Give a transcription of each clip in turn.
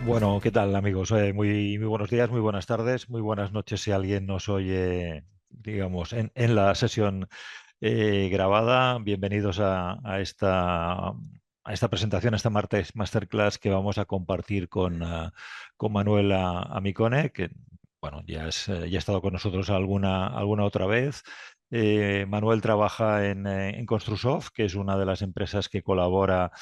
Bueno, ¿qué tal, amigos? Muy buenos días, muy buenas tardes, muy buenas noches si alguien nos oye, digamos, en la sesión grabada. Bienvenidos a esta presentación, a esta martes masterclass que vamos a compartir con Manuel Amicone, que bueno, ya ha estado con nosotros alguna otra vez. Manuel trabaja en Construsoft, que es una de las empresas que colabora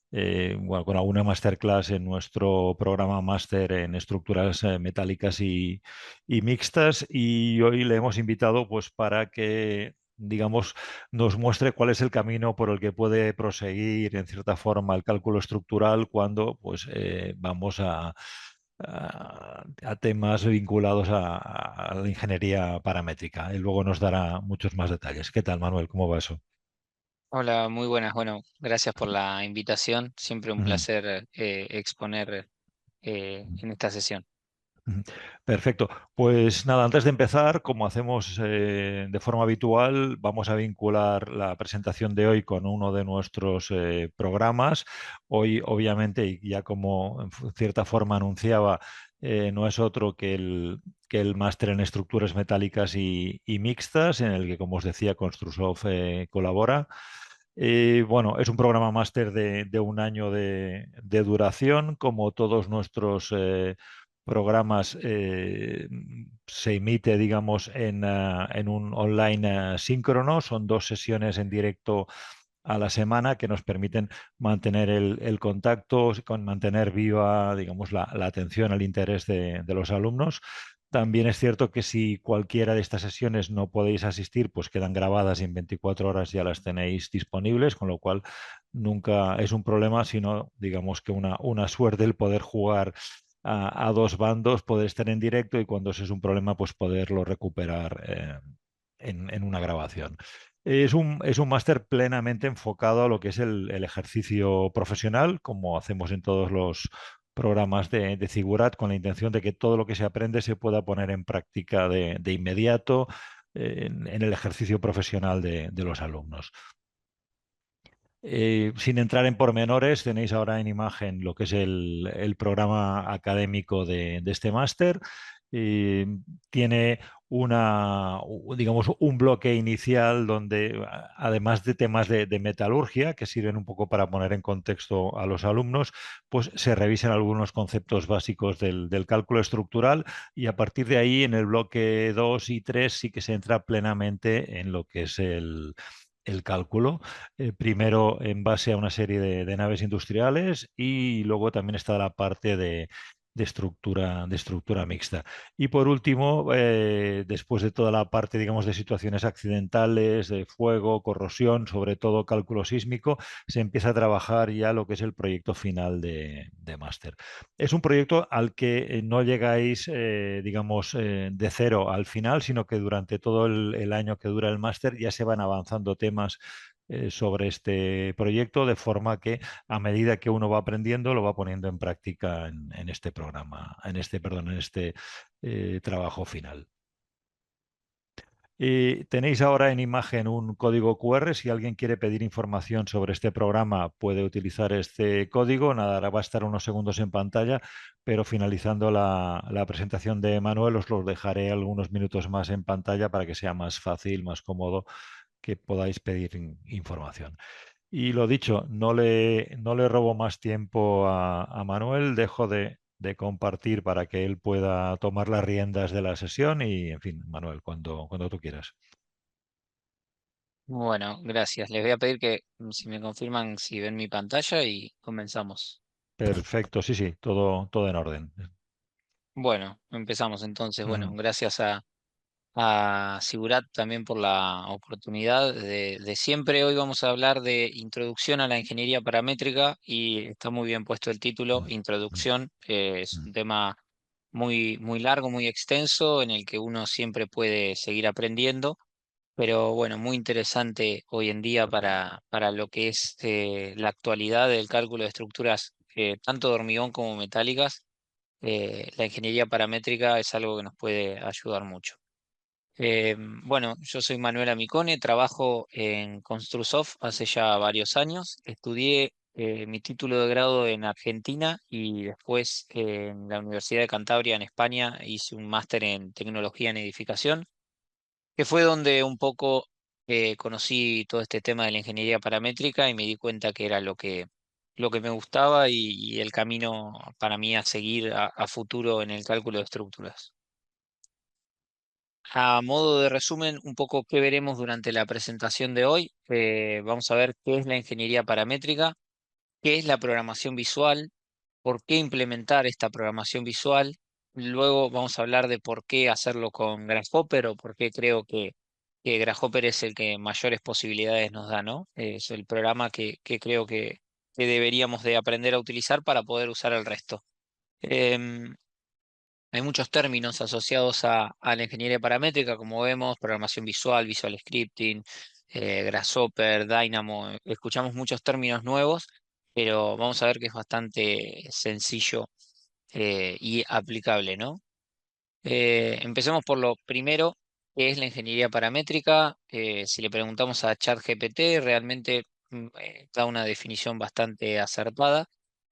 bueno, con alguna masterclass en nuestro programa máster en estructuras metálicas y mixtas, y hoy le hemos invitado pues para que digamos nos muestre cuál es el camino por el que puede proseguir en cierta forma el cálculo estructural cuando pues vamos a temas vinculados a la ingeniería paramétrica. Y luego nos dará muchos más detalles. ¿Qué tal, Manuel? ¿Cómo va eso? Hola, muy buenas. Bueno, gracias por la invitación. Siempre un Ujú. placer exponer en esta sesión. Ujú. Perfecto. Pues nada, antes de empezar, como hacemos de forma habitual, vamos a vincular la presentación de hoy con uno de nuestros programas. Hoy, obviamente, y ya como cierta forma anunciaba, no es otro que el máster en estructuras metálicas y mixtas, en el que, como os decía, Construsoft colabora. Bueno, es un programa máster de un año de duración, como todos nuestros programas se emite, digamos, en un online síncrono. Son 2 sesiones en directo a la semana que nos permiten mantener el contacto, mantener viva, digamos, la atención, el interés de los alumnos. También es cierto que si cualquiera de estas sesiones no podéis asistir, pues quedan grabadas y en 24 horas ya las tenéis disponibles, con lo cual nunca es un problema, sino digamos que una suerte el poder jugar a dos bandos, poder estar en directo y cuando eso es un problema, pues poderlo recuperar en una grabación. Es un máster plenamente enfocado a lo que es el ejercicio profesional, como hacemos en todos los programas de Figurat, con la intención de que todo lo que se aprende se pueda poner en práctica de inmediato en el ejercicio profesional de los alumnos. Sin entrar en pormenores, tenéis ahora en imagen lo que es el programa académico de este máster. Eh, Tiene digamos, un bloque inicial donde, además de temas de metalurgia, que sirven un poco para poner en contexto a los alumnos, pues se revisan algunos conceptos básicos del cálculo estructural y a partir de ahí, en el bloque 2 y 3 sí que se entra plenamente en lo que es el cálculo primero en base a una serie de naves industriales y luego también está la parte de estructura mixta. Y por último, después de toda la parte, digamos, de situaciones accidentales, de fuego, corrosión, sobre todo cálculo sísmico, se empieza a trabajar ya lo que es el proyecto final de máster. Es un proyecto al que no llegáis, digamos, de cero al final, sino que durante todo el año que dura el máster ya se van avanzando temas sobre este proyecto, de forma que a medida que uno va aprendiendo, lo va poniendo en práctica en este programa, en este trabajo final. Tenéis ahora en imagen un código QR. Si alguien quiere pedir información sobre este programa, puede utilizar este código. Nada, va a estar unos segundos en pantalla, pero finalizando la presentación de Manuel, os los dejaré algunos minutos más en pantalla para que sea más fácil, más cómodo que podáis pedir información. Y lo dicho, no le robo más tiempo a Manuel, dejo de compartir para que él pueda tomar las riendas de la sesión y, en fin, Manuel, cuando tú quieras. Bueno, gracias. Les voy a pedir que si me confirman si ven mi pantalla y comenzamos. Perfecto, sí, sí, todo en orden. Bueno, empezamos entonces. Bueno, Ujú, gracias a Sigurat también por la oportunidad de siempre. Hoy vamos a hablar de introducción a la ingeniería paramétrica y está muy bien puesto el título, ujú, introducción. Es ujú, un tema muy, muy largo, muy extenso, en el que uno siempre puede seguir aprendiendo, pero bueno, muy interesante hoy en día para lo que es la actualidad del cálculo de estructuras, tanto de hormigón como metálicas. La ingeniería paramétrica es algo que nos puede ayudar mucho. Bueno, yo soy Manuel Amicone, trabajo en Construsoft hace ya varios años. Estudié mi título de grado en Argentina y después en la Universidad de Cantabria en España hice un máster en tecnología en edificación, que fue donde un poco conocí todo este tema de la ingeniería paramétrica y me di cuenta que era lo que me gustaba y el camino para mí a seguir a futuro en el cálculo de estructuras. A modo de resumen, un poco qué veremos durante la presentación de hoy. Vamos a ver qué es la ingeniería paramétrica, qué es la programación visual, por qué implementar esta programación visual. Luego vamos a hablar de por qué hacerlo con Grasshopper o por qué creo que Grasshopper es el que mayores posibilidades nos da, ¿no? Es el programa que creo que deberíamos de aprender a utilizar para poder usar el resto. Em, Hay muchos términos asociados a la ingeniería paramétrica, como vemos, programación visual, visual scripting, Grasshopper, Dynamo. Escuchamos muchos términos nuevos, pero vamos a ver que es bastante sencillo y aplicable, ¿no? Empecemos por lo primero, que es la ingeniería paramétrica. Si le preguntamos a ChatGPT, realmente da una definición bastante acertada.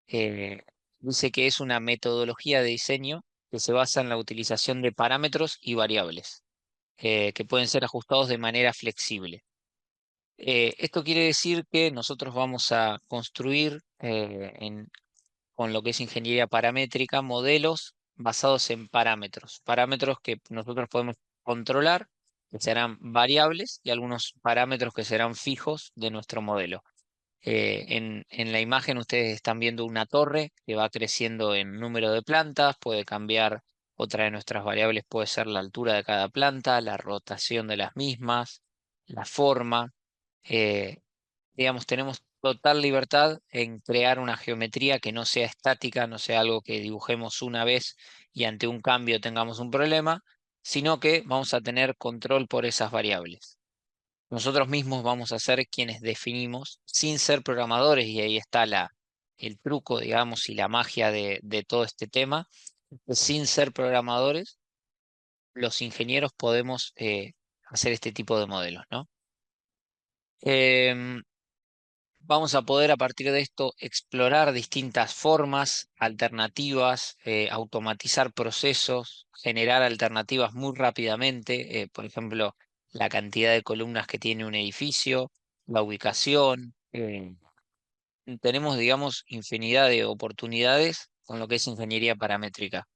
Eh, Dice que es una metodología de diseño que se basa en la utilización de parámetros y variables que pueden ser ajustados de manera flexible. Esto quiere decir que nosotros vamos a construir con lo que es ingeniería paramétrica modelos basados en parámetros, parámetros que nosotros podemos controlar, que serán variables, y algunos parámetros que serán fijos de nuestro modelo. En la imagen ustedes están viendo una torre que va creciendo en número de plantas, puede cambiar, otra de nuestras variables puede ser la altura de cada planta, la rotación de las mismas, la forma. eh, digamos, tenemos total libertad en crear una geometría que no sea estática, no sea algo que dibujemos una vez y ante un cambio tengamos un problema, sino que vamos a tener control por esas variables. Nosotros mismos vamos a ser quienes definimos sin ser programadores, y ahí está el truco, digamos, y la magia de todo este tema. Sin ser programadores, los ingenieros podemos hacer este tipo de modelos, ¿no? Em, Vamos a poder a partir de esto explorar distintas formas, alternativas, automatizar procesos, generar alternativas muy rápidamente, por ejemplo, la cantidad de columnas que tiene un edificio, la ubicación. Tenemos, digamos, infinidad de oportunidades con lo que es ingeniería paramétrica.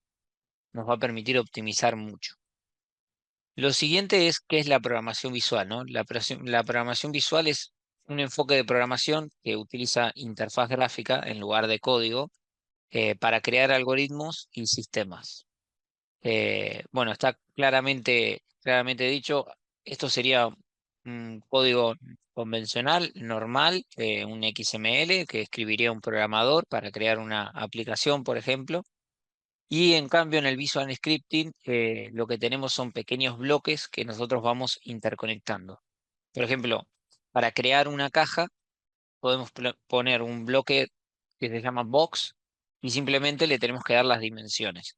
Nos va a permitir optimizar mucho. Lo siguiente es qué es la programación visual, ¿no? La programación visual es un enfoque de programación que utiliza interfaz gráfica en lugar de código para crear algoritmos y sistemas. Bueno, está claramente dicho, esto sería un código convencional, normal, un XML que escribiría un programador para crear una aplicación, por ejemplo. Y en cambio en el Visual Scripting lo que tenemos son pequeños bloques que nosotros vamos interconectando. Por ejemplo, para crear una caja podemos poner un bloque que se llama box y simplemente le tenemos que dar las dimensiones.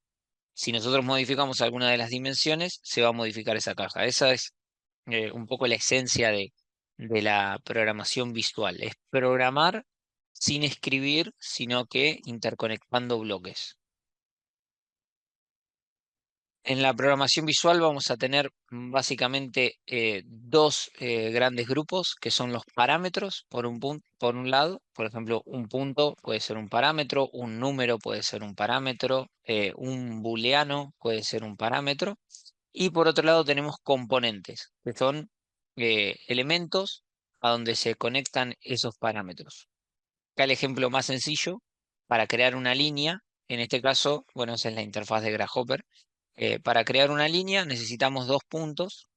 Si nosotros modificamos alguna de las dimensiones, se va a modificar esa caja. Esa es un poco la esencia de la programación visual. Es programar sin escribir, sino que interconectando bloques. En la programación visual vamos a tener básicamente dos grandes grupos que son los parámetros por un lado. Por ejemplo, un punto puede ser un parámetro, un número puede ser un parámetro, un booleano puede ser un parámetro. Y por otro lado tenemos componentes, que son elementos a donde se conectan esos parámetros. Acá el ejemplo más sencillo, para crear una línea, en este caso, bueno, esa es la interfaz de Grasshopper. Para crear una línea necesitamos dos puntos.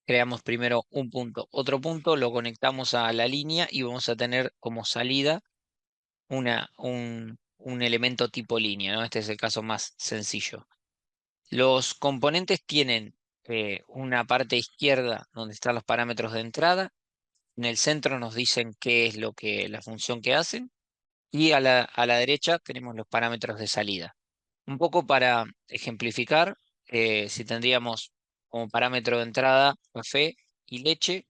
Creamos primero un punto, otro punto, lo conectamos a la línea y vamos a tener como salida un elemento tipo línea, ¿no? Este es el caso más sencillo. Los componentes tienen una parte izquierda donde están los parámetros de entrada. En el centro nos dicen qué es la función que hacen. Y a la derecha tenemos los parámetros de salida. Un poco para ejemplificar, si tendríamos como parámetro de entrada café y leche,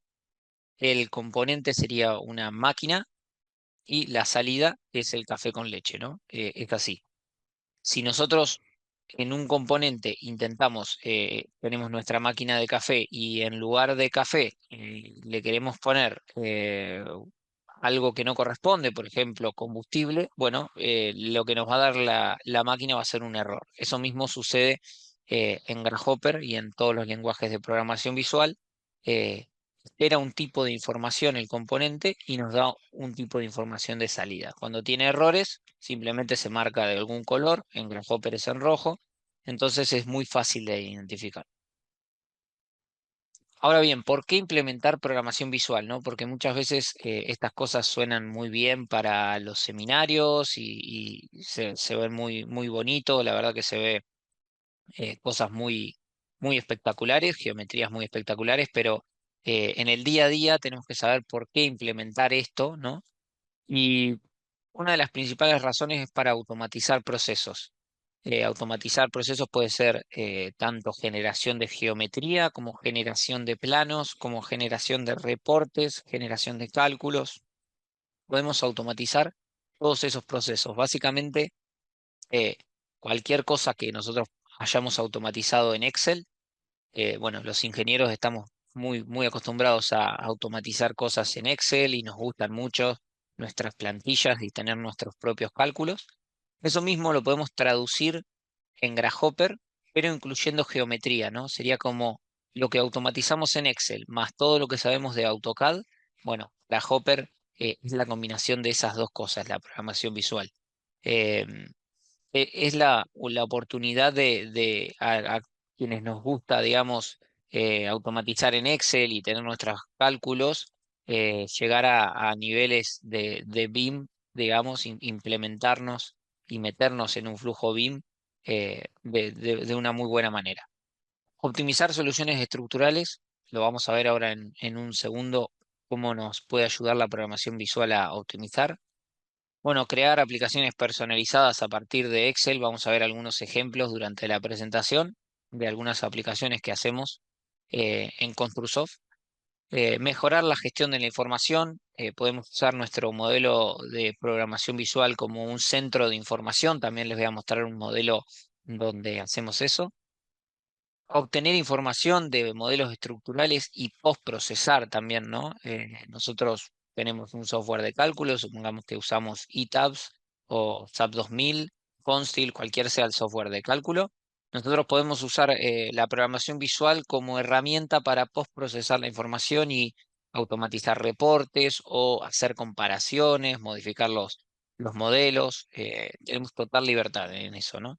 el componente sería una máquina y la salida es el café con leche, ¿no? Es así. Si nosotros en un componente intentamos, tenemos nuestra máquina de café y en lugar de café le queremos poner algo que no corresponde, por ejemplo, combustible, bueno, lo que nos va a dar la máquina va a ser un error. Eso mismo sucede en Grasshopper y en todos los lenguajes de programación visual. eh, Espera un tipo de información el componente y nos da un tipo de información de salida. Cuando tiene errores, simplemente se marca de algún color, en Grasshopper es en rojo, entonces es muy fácil de identificar. Ahora bien, ¿por qué implementar programación visual, no? Porque muchas veces estas cosas suenan muy bien para los seminarios y se ven muy, muy bonito, la verdad que se ve cosas muy, muy espectaculares, geometrías muy espectaculares, pero en el día a día tenemos que saber por qué implementar esto, ¿no? Y una de las principales razones es para automatizar procesos. Automatizar procesos puede ser tanto generación de geometría como generación de planos, como generación de reportes, generación de cálculos. Podemos automatizar todos esos procesos. Básicamente, eh, cualquier cosa que nosotros hayamos automatizado en Excel, bueno, los ingenieros estamos muy, muy acostumbrados a automatizar cosas en Excel y nos gustan mucho nuestras plantillas y tener nuestros propios cálculos. Eso mismo lo podemos traducir en Grasshopper, pero incluyendo geometría, ¿no? Sería como lo que automatizamos en Excel, más todo lo que sabemos de AutoCAD. Bueno, Grasshopper es la combinación de esas dos cosas, la programación visual. Em, es la oportunidad a quienes nos gusta, digamos, automatizar en Excel y tener nuestros cálculos, llegar a niveles de BIM, digamos, implementarnos y meternos en un flujo BIM de una muy buena manera. Optimizar soluciones estructurales, lo vamos a ver ahora en un segundo, cómo nos puede ayudar la programación visual a optimizar. Bueno, crear aplicaciones personalizadas a partir de Excel. Vamos a ver algunos ejemplos durante la presentación de algunas aplicaciones que hacemos en Construsoft. Mejorar la gestión de la información. Podemos usar nuestro modelo de programación visual como un centro de información. También les voy a mostrar un modelo donde hacemos eso. Obtener información de modelos estructurales y postprocesar también, ¿no? Nosotros tenemos un software de cálculo, supongamos que usamos ETABS o SAP 2000, Constil, cualquier sea el software de cálculo. Nosotros podemos usar la programación visual como herramienta para postprocesar la información y automatizar reportes o hacer comparaciones, modificar los modelos. Tenemos total libertad en eso, ¿no?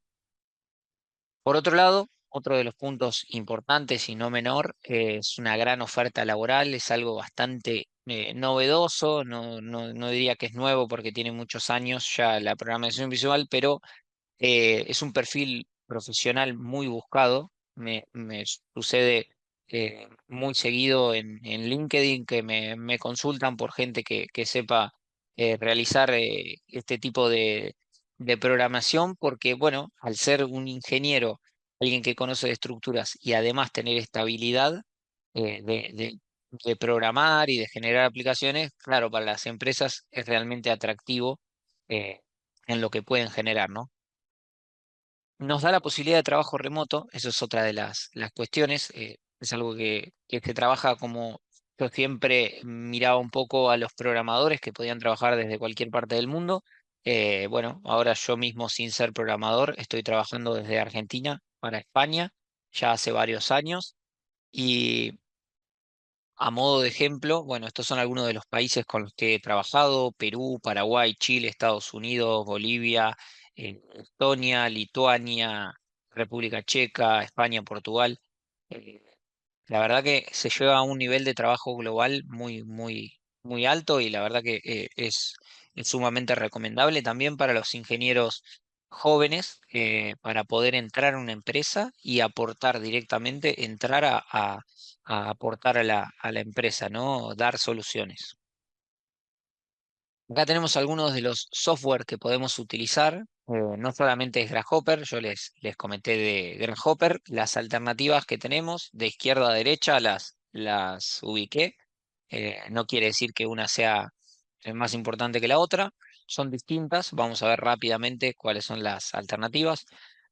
Por otro lado, otro de los puntos importantes y no menor es una gran oferta laboral, es algo bastante novedoso, no diría que es nuevo porque tiene muchos años ya la programación visual, pero es un perfil profesional muy buscado. Me sucede muy seguido en LinkedIn que me consultan por gente que sepa realizar este tipo de programación, porque, bueno, al ser un ingeniero, alguien que conoce de estructuras y además tener estabilidad de programar y de generar aplicaciones, claro, para las empresas es realmente atractivo eh, en lo que pueden generar, ¿no? Nos da la posibilidad de trabajo remoto, eso es otra de las cuestiones, es algo que se trabaja como yo siempre miraba un poco a los programadores que podían trabajar desde cualquier parte del mundo. Bueno, ahora yo mismo sin ser programador estoy trabajando desde Argentina para España ya hace varios años y a modo de ejemplo, bueno, estos son algunos de los países con los que he trabajado: Perú, Paraguay, Chile, Estados Unidos, Bolivia, Estonia, Lituania, República Checa, España, Portugal. Eh, la verdad que se lleva a un nivel de trabajo global muy, muy, muy alto y la verdad que es sumamente recomendable también para los ingenieros jóvenes para poder entrar a una empresa y aportar directamente, entrar a aportar a la empresa, ¿no? Dar soluciones. Acá tenemos algunos de los software que podemos utilizar. No solamente es Grasshopper, yo les comenté de Grasshopper, las alternativas que tenemos de izquierda a derecha las ubiqué. No quiere decir que una sea es más importante que la otra. Son distintas. Vamos a ver rápidamente cuáles son las alternativas.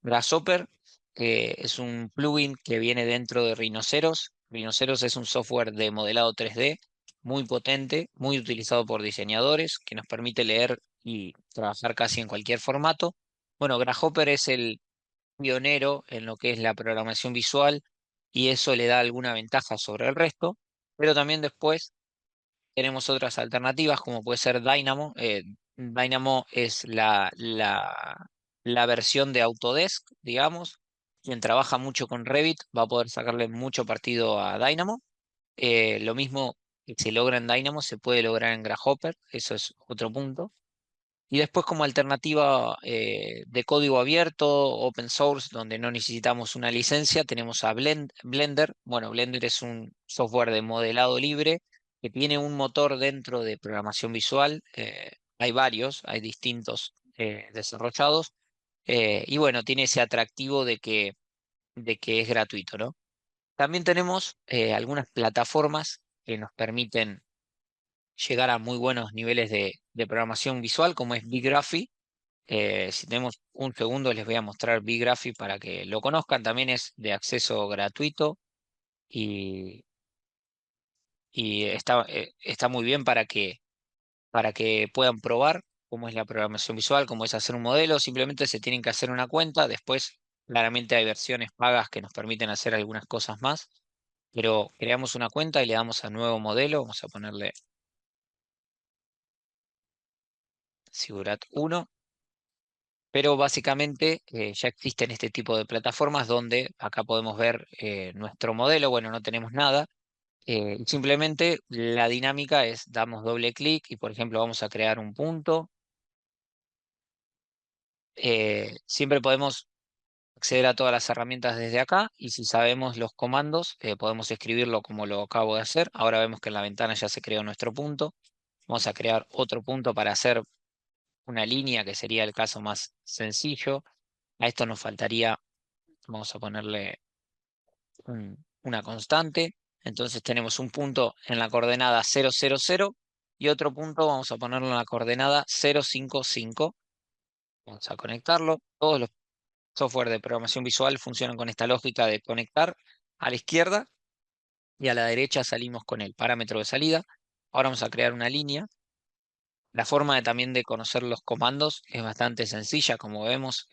Grasshopper, que es un plugin que viene dentro de Rhinoceros. Rhinoceros es un software de modelado 3D muy potente, muy utilizado por diseñadores, que nos permite leer y trabajar casi en cualquier formato. Bueno, Grasshopper es el pionero en lo que es la programación visual y eso le da alguna ventaja sobre el resto, pero también después tenemos otras alternativas como puede ser Dynamo. Dynamo es la versión de Autodesk, digamos. Quien trabaja mucho con Revit va a poder sacarle mucho partido a Dynamo. Lo mismo que se logra en Dynamo se puede lograr en Grasshopper, eso es otro punto. Y después como alternativa de código abierto, open source, donde no necesitamos una licencia, tenemos a Blender. Bueno, Blender es un software de modelado libre que tiene un motor dentro de programación visual. Hay varios, hay distintos desarrollados. Y bueno, tiene ese atractivo de que es gratuito, ¿no? También tenemos algunas plataformas que nos permiten llegar a muy buenos niveles de programación visual, como es BigRaphy. Si tenemos un segundo, les voy a mostrar BigRaphy para que lo conozcan. También es de acceso gratuito y, y está muy bien para que puedan probar cómo es la programación visual, cómo es hacer un modelo. Simplemente se tienen que hacer una cuenta. Después, claramente hay versiones pagas que nos permiten hacer algunas cosas más. Pero creamos una cuenta y le damos a nuevo modelo. Vamos a ponerle Sigurat 1. Pero básicamente ya existen este tipo de plataformas donde acá podemos ver nuestro modelo. Bueno, no tenemos nada. Simplemente la dinámica es, damos doble clic y por ejemplo vamos a crear un punto. Siempre podemos acceder a todas las herramientas desde acá y si sabemos los comandos podemos escribirlo como lo acabo de hacer. Ahora vemos que en la ventana ya se creó nuestro punto. Vamos a crear otro punto para hacer una línea que sería el caso más sencillo. A esto nos faltaría, vamos a ponerle una constante. Entonces tenemos un punto en la coordenada 0, 0, 0 y otro punto vamos a ponerlo en la coordenada 0, 5, 5. Vamos a conectarlo. Todos los software de programación visual funcionan con esta lógica de conectar a la izquierda y a la derecha salimos con el parámetro de salida. Ahora vamos a crear una línea. La forma también de conocer los comandos es bastante sencilla, como vemos,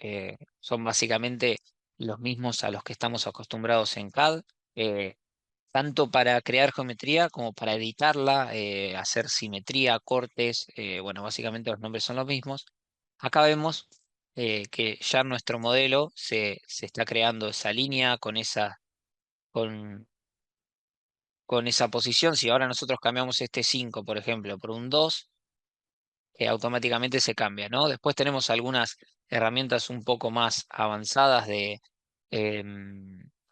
son básicamente los mismos a los que estamos acostumbrados en CAD. eh, Tanto para crear geometría como para editarla, hacer simetría, cortes, bueno, básicamente los nombres son los mismos. Acá vemos que ya nuestro modelo se está creando esa línea con, con esa posición. Si ahora nosotros cambiamos este 5 por ejemplo, por un 2 automáticamente se cambia, ¿no? Después tenemos algunas herramientas un poco más avanzadas de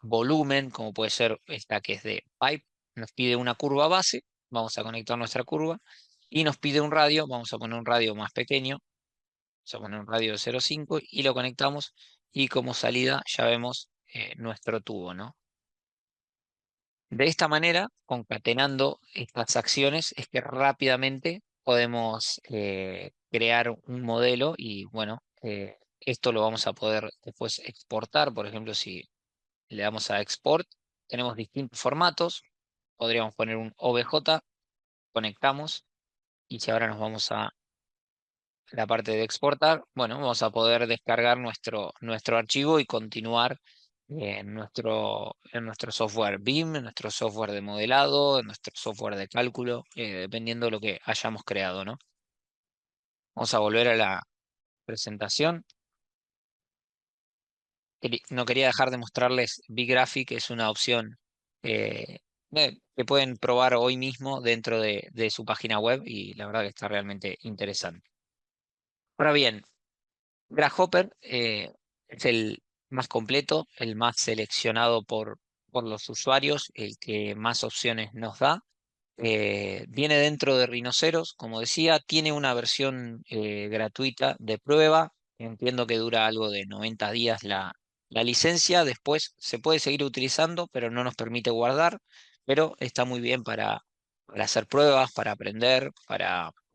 volumen, como puede ser esta que es de pipe, nos pide una curva base, vamos a conectar nuestra curva, y nos pide un radio, vamos a poner un radio más pequeño, vamos a poner un radio de 0,5 y lo conectamos, y como salida ya vemos nuestro tubo, ¿no? De esta manera, concatenando estas acciones, es que rápidamente podemos crear un modelo y bueno, esto lo vamos a poder después exportar. Por ejemplo, si le damos a export, tenemos distintos formatos. Podríamos poner un OBJ, conectamos y si ahora nos vamos a la parte de exportar, bueno, vamos a poder descargar nuestro archivo y continuar en nuestro software BIM, en nuestro software de modelado, en nuestro software de cálculo, dependiendo de lo que hayamos creado, ¿no? Vamos a volver a la presentación. No quería dejar de mostrarles BigRaphic, que es una opción que pueden probar hoy mismo dentro de su página web y la verdad que está realmente interesante. Ahora bien, Grasshopper es el más completo, el más seleccionado por los usuarios, el que más opciones nos da. Viene dentro de Rhinoceros, como decía, tiene una versión gratuita de prueba. Entiendo que dura algo de 90 días la licencia. Después se puede seguir utilizando, pero no nos permite guardar. Pero está muy bien para hacer pruebas, para aprender,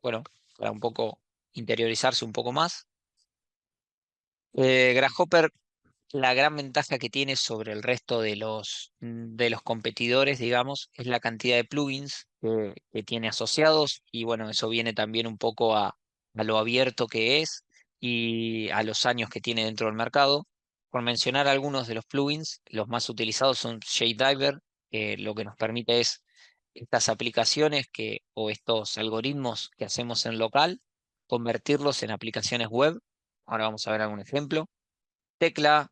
bueno, para un poco interiorizarse un poco más. Grasshopper, la gran ventaja que tiene sobre el resto de los competidores, digamos, es la cantidad de plugins que tiene asociados y bueno, eso viene también un poco a lo abierto que es y a los años que tiene dentro del mercado. Por mencionar algunos de los plugins, los más utilizados son Shadediver, que lo que nos permite es estas aplicaciones o estos algoritmos que hacemos en local, convertirlos en aplicaciones web. Ahora vamos a ver algún ejemplo. Tecla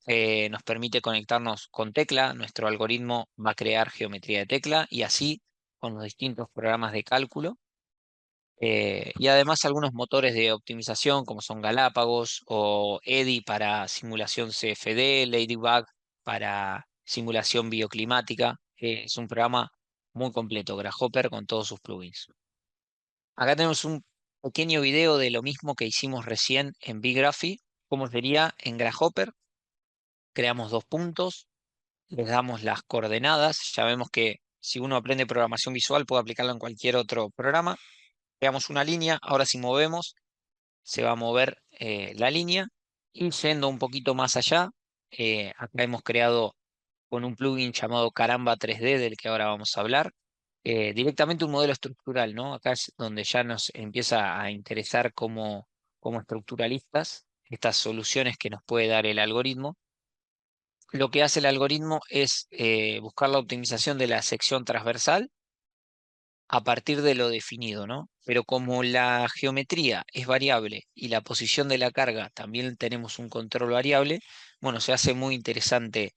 nos permite conectarnos con tecla, nuestro algoritmo va a crear geometría de tecla y así con los distintos programas de cálculo. Y además algunos motores de optimización como son Galápagos o EDI para simulación CFD, Ladybug para simulación bioclimática. Es un programa muy completo, Grasshopper con todos sus plugins. Acá tenemos un pequeño video de lo mismo que hicimos recién en Bgraphy, cómo sería en Grasshopper. Creamos dos puntos, les damos las coordenadas. Ya vemos que si uno aprende programación visual puede aplicarlo en cualquier otro programa. Creamos una línea, ahora si movemos se va a mover la línea y yendo un poquito más allá, acá hemos creado con un plugin llamado Caramba 3D del que ahora vamos a hablar, directamente un modelo estructural, ¿no? Acá es donde ya nos empieza a interesar como estructuralistas estas soluciones que nos puede dar el algoritmo. Lo que hace el algoritmo es buscar la optimización de la sección transversal a partir de lo definido, ¿no? Pero como la geometría es variable y la posición de la carga también tenemos un control variable, bueno, se hace muy interesante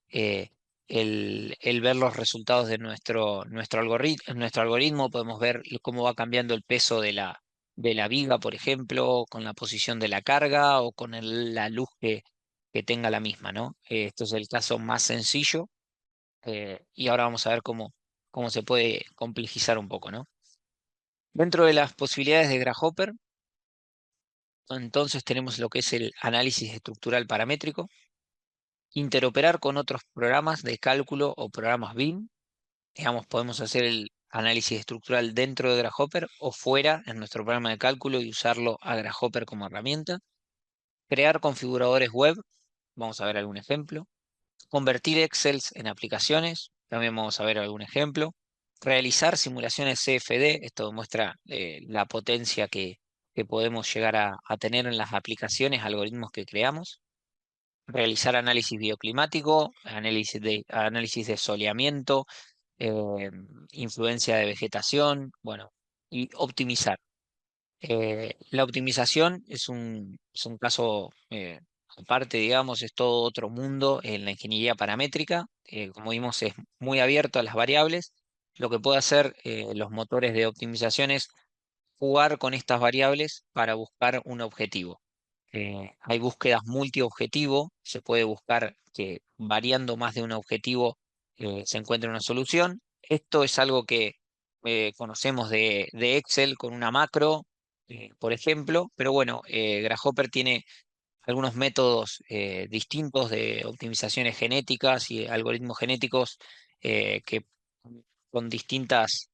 eh, el ver los resultados de nuestro algoritmo. Podemos ver cómo va cambiando el peso de la viga, por ejemplo, con la posición de la carga o con la luz que tenga la misma, ¿no? Esto es el caso más sencillo y ahora vamos a ver cómo se puede complejizar un poco, ¿no? Dentro de las posibilidades de Grasshopper, entonces tenemos lo que es el análisis estructural paramétrico, interoperar con otros programas de cálculo o programas BIM. Digamos, podemos hacer el análisis estructural dentro de Grasshopper o fuera en nuestro programa de cálculo y usarlo a Grasshopper como herramienta. Crear configuradores web, vamos a ver algún ejemplo. Convertir Excels en aplicaciones, también vamos a ver algún ejemplo. Realizar simulaciones CFD, esto demuestra la potencia que podemos llegar a tener en las aplicaciones, algoritmos que creamos. Realizar análisis bioclimático, análisis de soleamiento, eh, influencia de vegetación, bueno, y optimizar. La optimización es un caso aparte, digamos, es todo otro mundo en la ingeniería paramétrica. Como vimos, es muy abierto a las variables. Lo que puede hacer los motores de optimización es jugar con estas variables para buscar un objetivo. Hay búsquedas multiobjetivo, se puede buscar que variando más de un objetivo se encuentre una solución. Esto es algo que conocemos de Excel con una macro, por ejemplo, pero bueno, Grasshopper tiene algunos métodos distintos de optimizaciones genéticas y algoritmos genéticos que con distintas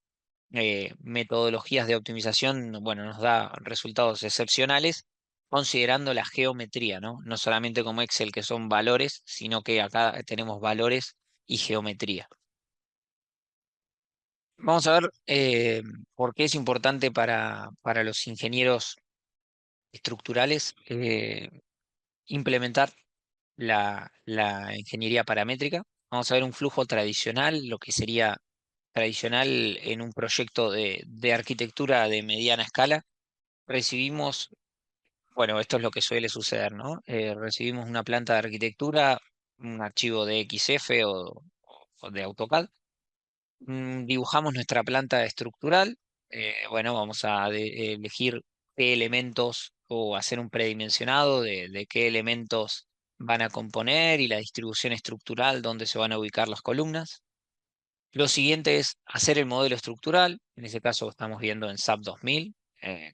metodologías de optimización, bueno, nos da resultados excepcionales, considerando la geometría, ¿no? No solamente como Excel, que son valores, sino que acá tenemos valores y geometría. Vamos a ver por qué es importante para los ingenieros estructurales implementar la ingeniería paramétrica. Vamos a ver un flujo tradicional, lo que sería tradicional en un proyecto de arquitectura de mediana escala. Recibimos, bueno, esto es lo que suele suceder, ¿no? Recibimos una planta de arquitectura, un archivo de XF o de AutoCAD, dibujamos nuestra planta estructural, bueno, vamos a elegir qué elementos o hacer un predimensionado de qué elementos van a componer y la distribución estructural, dónde se van a ubicar las columnas. Lo siguiente es hacer el modelo estructural, en ese caso estamos viendo en SAP 2000,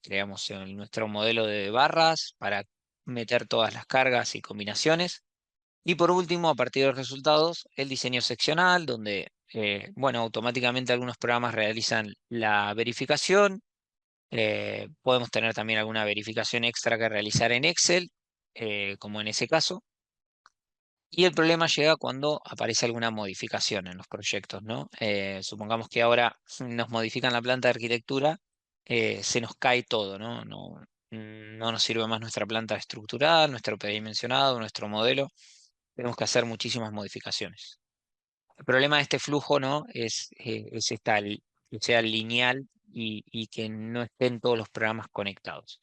creamos nuestro modelo de barras para meter todas las cargas y combinaciones. Y por último, a partir de los resultados, el diseño seccional, donde, bueno, automáticamente algunos programas realizan la verificación Podemos tener también alguna verificación extra que realizar en Excel, como en ese caso. Y el problema llega cuando aparece alguna modificación en los proyectos, ¿no? Supongamos que ahora nos modifican la planta de arquitectura, se nos cae todo, ¿no? No nos sirve más nuestra planta estructural, nuestro predimensionado, nuestro modelo. Tenemos que hacer muchísimas modificaciones. El problema de este flujo, ¿no? Es que sea lineal y que no estén todos los programas conectados.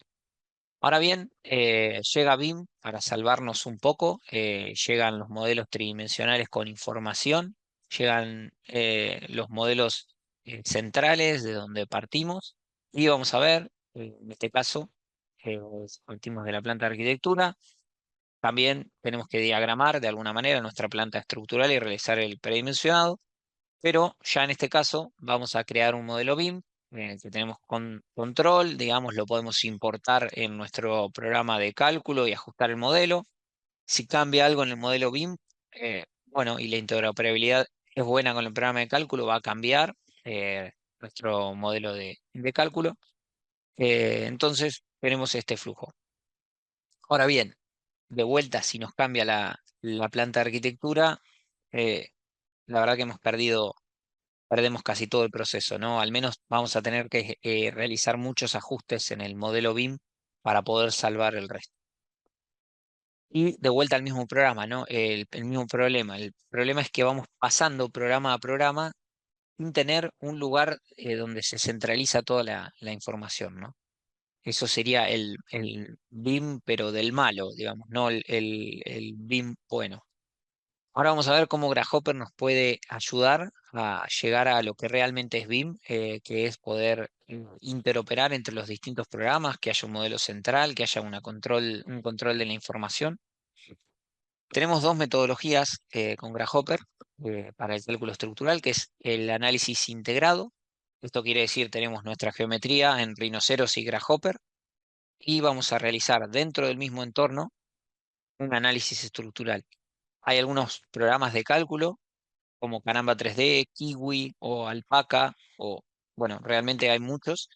Ahora bien, llega BIM para salvarnos un poco, llegan los modelos tridimensionales con información, llegan los modelos centrales de donde partimos y vamos a ver, en este caso, partimos de la planta de arquitectura, también tenemos que diagramar de alguna manera nuestra planta estructural y realizar el predimensionado, pero ya en este caso vamos a crear un modelo BIM en el que tenemos control, digamos, lo podemos importar en nuestro programa de cálculo y ajustar el modelo. Si cambia algo en el modelo BIM, bueno, y la interoperabilidad es buena con el programa de cálculo, va a cambiar nuestro modelo de cálculo. Entonces tenemos este flujo. Ahora bien, de vuelta, si nos cambia la planta de arquitectura, eh, la verdad que perdemos casi todo el proceso, ¿no? Al menos vamos a tener que realizar muchos ajustes en el modelo BIM para poder salvar el resto. Y de vuelta al mismo programa, ¿no? El mismo problema. El problema es que vamos pasando programa a programa sin tener un lugar donde se centraliza toda la información, ¿no? Eso sería el BIM, pero del malo, digamos, no el BIM bueno. Ahora vamos a ver cómo Grasshopper nos puede ayudar a llegar a lo que realmente es BIM, que es poder interoperar entre los distintos programas, que haya un modelo central, que haya un control de la información. Tenemos dos metodologías con Grasshopper para el cálculo estructural, que es el análisis integrado. Esto quiere decir, tenemos nuestra geometría en Rhinoceros y Grasshopper y vamos a realizar dentro del mismo entorno un análisis estructural. Hay algunos programas de cálculo como Canva 3D, Kiwi o Alpaca, o bueno, realmente hay muchos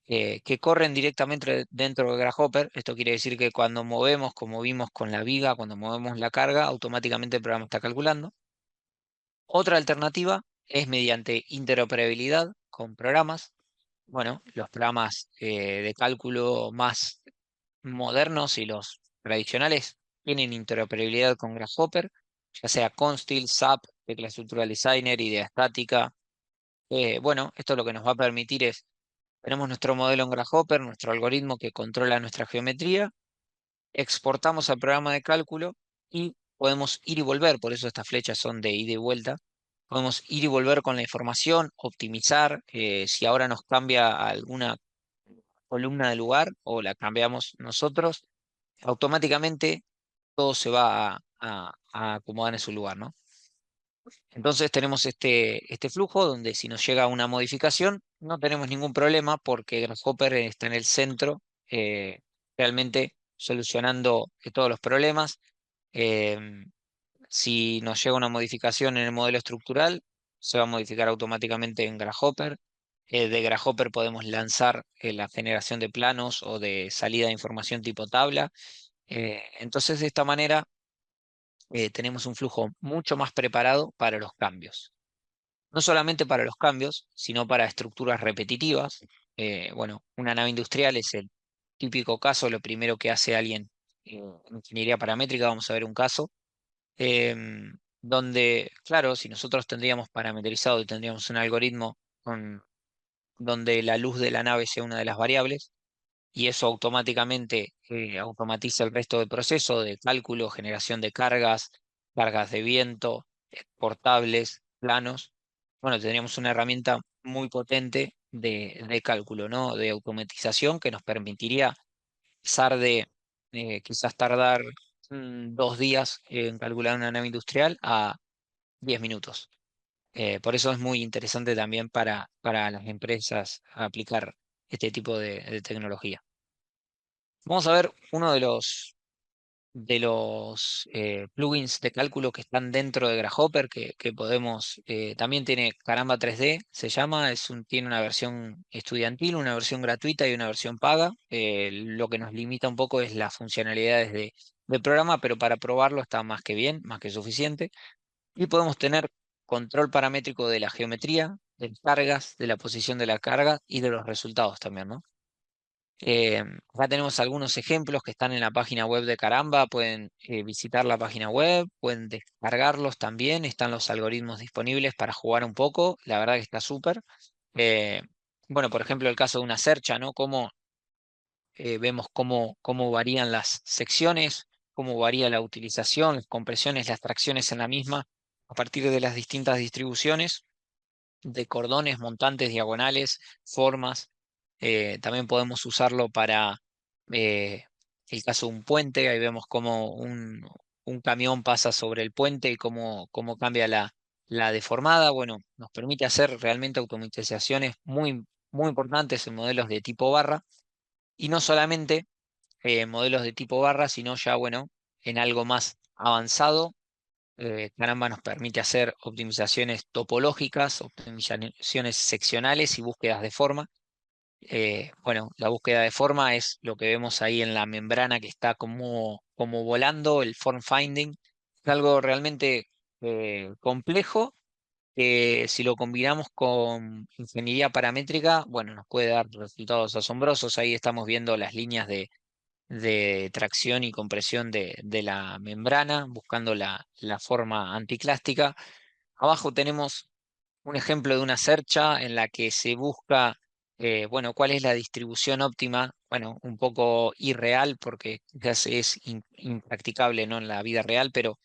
que corren directamente dentro de Grasshopper. Esto quiere decir que cuando movemos, como vimos con la viga, cuando movemos la carga, automáticamente el programa está calculando. Otra alternativa es mediante interoperabilidad con programas. Bueno, los programas de cálculo más modernos y los tradicionales tienen interoperabilidad con Grasshopper, ya sea Constil, SAP, Tecla Structural Designer, Idea Estática. Bueno, esto lo que nos va a permitir es, tenemos nuestro modelo en Grasshopper, nuestro algoritmo que controla nuestra geometría, exportamos al programa de cálculo y podemos ir y volver, por eso estas flechas son de ida y vuelta. Podemos ir y volver con la información, optimizar, si ahora nos cambia alguna columna de lugar o la cambiamos nosotros, automáticamente todo se va a acomodar en su lugar, ¿no? Entonces tenemos este flujo donde si nos llega una modificación no tenemos ningún problema porque Grasshopper está en el centro, realmente solucionando todos los problemas. Em, si nos llega una modificación en el modelo estructural, se va a modificar automáticamente en Grasshopper. De Grasshopper podemos lanzar la generación de planos o de salida de información tipo tabla. Entonces, de esta manera, tenemos un flujo mucho más preparado para los cambios. No solamente para los cambios, sino para estructuras repetitivas. Bueno, una nave industrial es el típico caso, lo primero que hace alguien en ingeniería paramétrica, vamos a ver un caso, donde, claro, si nosotros tendríamos parametrizado y tendríamos un algoritmo donde la luz de la nave sea una de las variables, y eso automáticamente automatiza el resto del proceso de cálculo, generación de cargas, cargas de viento, portables, planos. Bueno, tendríamos una herramienta muy potente de cálculo, ¿no? De automatización que nos permitiría pasar de quizás tardar 2 días en calcular una nave industrial a 10 minutos. Por eso es muy interesante también para las empresas aplicar este tipo de tecnología. Vamos a ver uno plugins de cálculo que están dentro de Grasshopper, que podemos, también tiene Caramba 3D, se llama, tiene una versión estudiantil, una versión gratuita y una versión paga. Lo que nos limita un poco es las funcionalidades del programa, pero para probarlo está más que bien, más que suficiente. Y podemos tener control paramétrico de la geometría, de las cargas, de la posición de la carga y de los resultados también, ¿no? Acá tenemos algunos ejemplos que están en la página web de Caramba. Pueden visitar la página web, pueden descargarlos también. Están los algoritmos disponibles para jugar un poco. La verdad que está súper. Eh, bueno, por ejemplo, el caso de una cercha, ¿no? Vemos cómo varían las secciones, cómo varía la utilización, las compresiones, las tracciones en la misma a partir de las distintas distribuciones de cordones, montantes, diagonales, formas. También podemos usarlo para el caso de un puente. Ahí vemos cómo un camión pasa sobre el puente y cómo cambia la deformada. Bueno, nos permite hacer realmente automatizaciones muy importantes en modelos de tipo barra. Y no solamente modelos de tipo barra, sino ya, bueno, en algo más avanzado. Caramba nos permite hacer optimizaciones topológicas, optimizaciones seccionales y búsquedas de forma. Bueno, la búsqueda de forma es lo que vemos ahí en la membrana que está como volando, el form finding. Es algo realmente complejo que si lo combinamos con ingeniería paramétrica, bueno, nos puede dar resultados asombrosos. Ahí estamos viendo las líneas de tracción y compresión de la membrana, buscando la forma anticlástica. Abajo tenemos un ejemplo de una cercha en la que se busca, bueno, cuál es la distribución óptima. Bueno, un poco irreal porque quizás es impracticable, ¿no? En la vida real, pero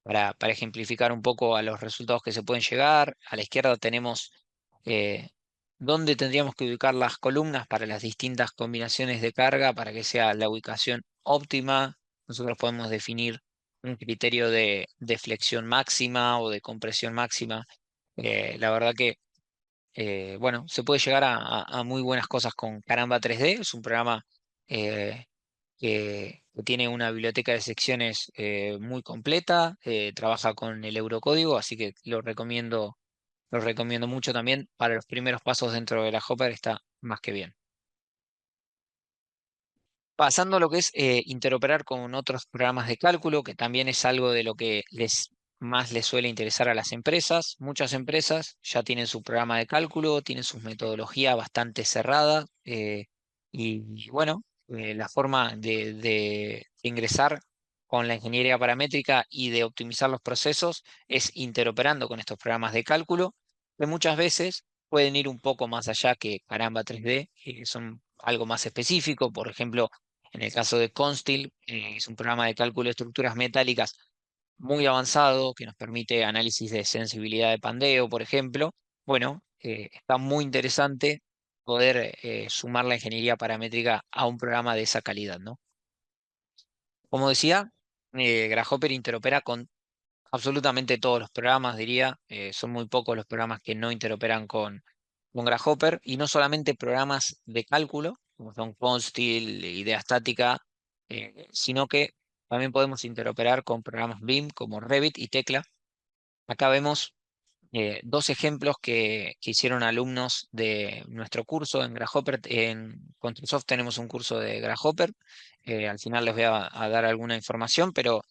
para ejemplificar un poco a los resultados que se pueden llegar. A la izquierda tenemos eh, dónde tendríamos que ubicar las columnas para las distintas combinaciones de carga para que sea la ubicación óptima. Nosotros podemos definir un criterio de flexión máxima o de compresión máxima. La verdad que, bueno, se puede llegar a muy buenas cosas con Caramba 3D. Es un programa eh, que tiene una biblioteca de secciones muy completa, trabaja con el Eurocódigo, así que lo recomiendo mucho también. Para los primeros pasos dentro de la Hopper está más que bien. Pasando a lo que es interoperar con otros programas de cálculo, que también es algo de lo que más les suele interesar a las empresas. Muchas empresas ya tienen su programa de cálculo, tienen su metodología bastante cerrada y bueno, la forma de ingresar con la ingeniería paramétrica y de optimizar los procesos es interoperando con estos programas de cálculo, que muchas veces pueden ir un poco más allá que Caramba 3D, que son algo más específico. Por ejemplo, en el caso de Constil, es un programa de cálculo de estructuras metálicas muy avanzado que nos permite análisis de sensibilidad de pandeo, por ejemplo. Bueno, está muy interesante poder sumar la ingeniería paramétrica a un programa de esa calidad, ¿no? Como decía, Grasshopper interopera con absolutamente todos los programas, diría. Son muy pocos los programas que no interoperan con Grasshopper y no solamente programas de cálculo, como son Constil, idea estática, sino que también podemos interoperar con programas BIM como Revit y Tecla. Acá vemos dos ejemplos que hicieron alumnos de nuestro curso en Grasshopper. En Controlsoft tenemos un curso de Grasshopper. Al final les voy a dar alguna información, pero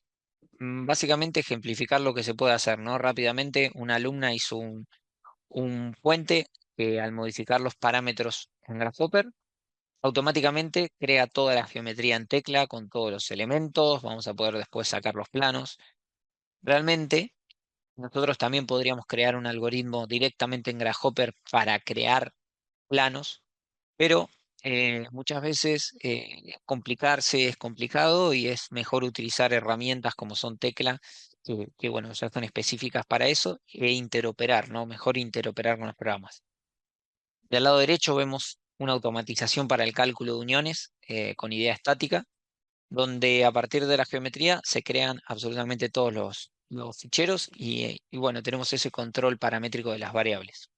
básicamente ejemplificar lo que se puede hacer, ¿no? Rápidamente, una alumna hizo un puente que al modificar los parámetros en Grasshopper, automáticamente crea toda la geometría en tecla con todos los elementos. Vamos a poder después sacar los planos. Realmente, nosotros también podríamos crear un algoritmo directamente en Grasshopper para crear planos, pero muchas veces complicarse es complicado y es mejor utilizar herramientas como son Tecla, bueno, ya son específicas para eso, e interoperar, ¿no? Mejor interoperar con los programas. Del lado derecho vemos una automatización para el cálculo de uniones con idea estática, donde a partir de la geometría se crean absolutamente todos los ficheros y bueno, tenemos ese control paramétrico de las variables.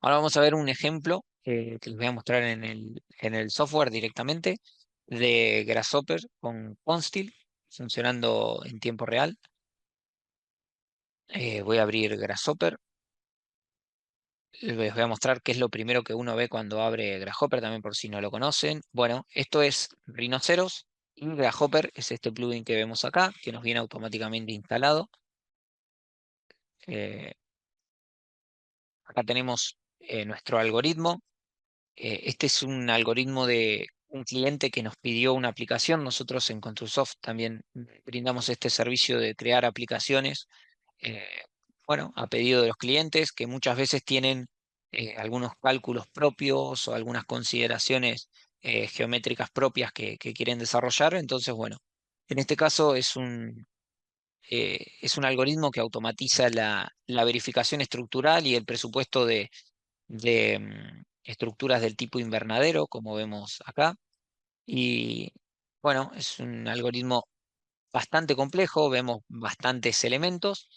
Ahora vamos a ver un ejemplo que les voy a mostrar en el software directamente. de Grasshopper con Constil funcionando en tiempo real. Voy a abrir Grasshopper. Les voy a mostrar qué es lo primero que uno ve cuando abre Grasshopper, también por si no lo conocen. Bueno, esto es Rhinoceros y Grasshopper es este plugin que vemos acá, que nos viene automáticamente instalado. Eh, Acá tenemos nuestro algoritmo. Este es un algoritmo de un cliente que nos pidió una aplicación. Nosotros en Controlsoft también brindamos este servicio de crear aplicaciones, eh, bueno, a pedido de los clientes que muchas veces tienen algunos cálculos propios o algunas consideraciones geométricas propias que quieren desarrollar. Entonces, bueno, en este caso es un algoritmo que automatiza la verificación estructural y el presupuesto de estructuras del tipo invernadero, como vemos acá. Y bueno, es un algoritmo bastante complejo, vemos bastantes elementos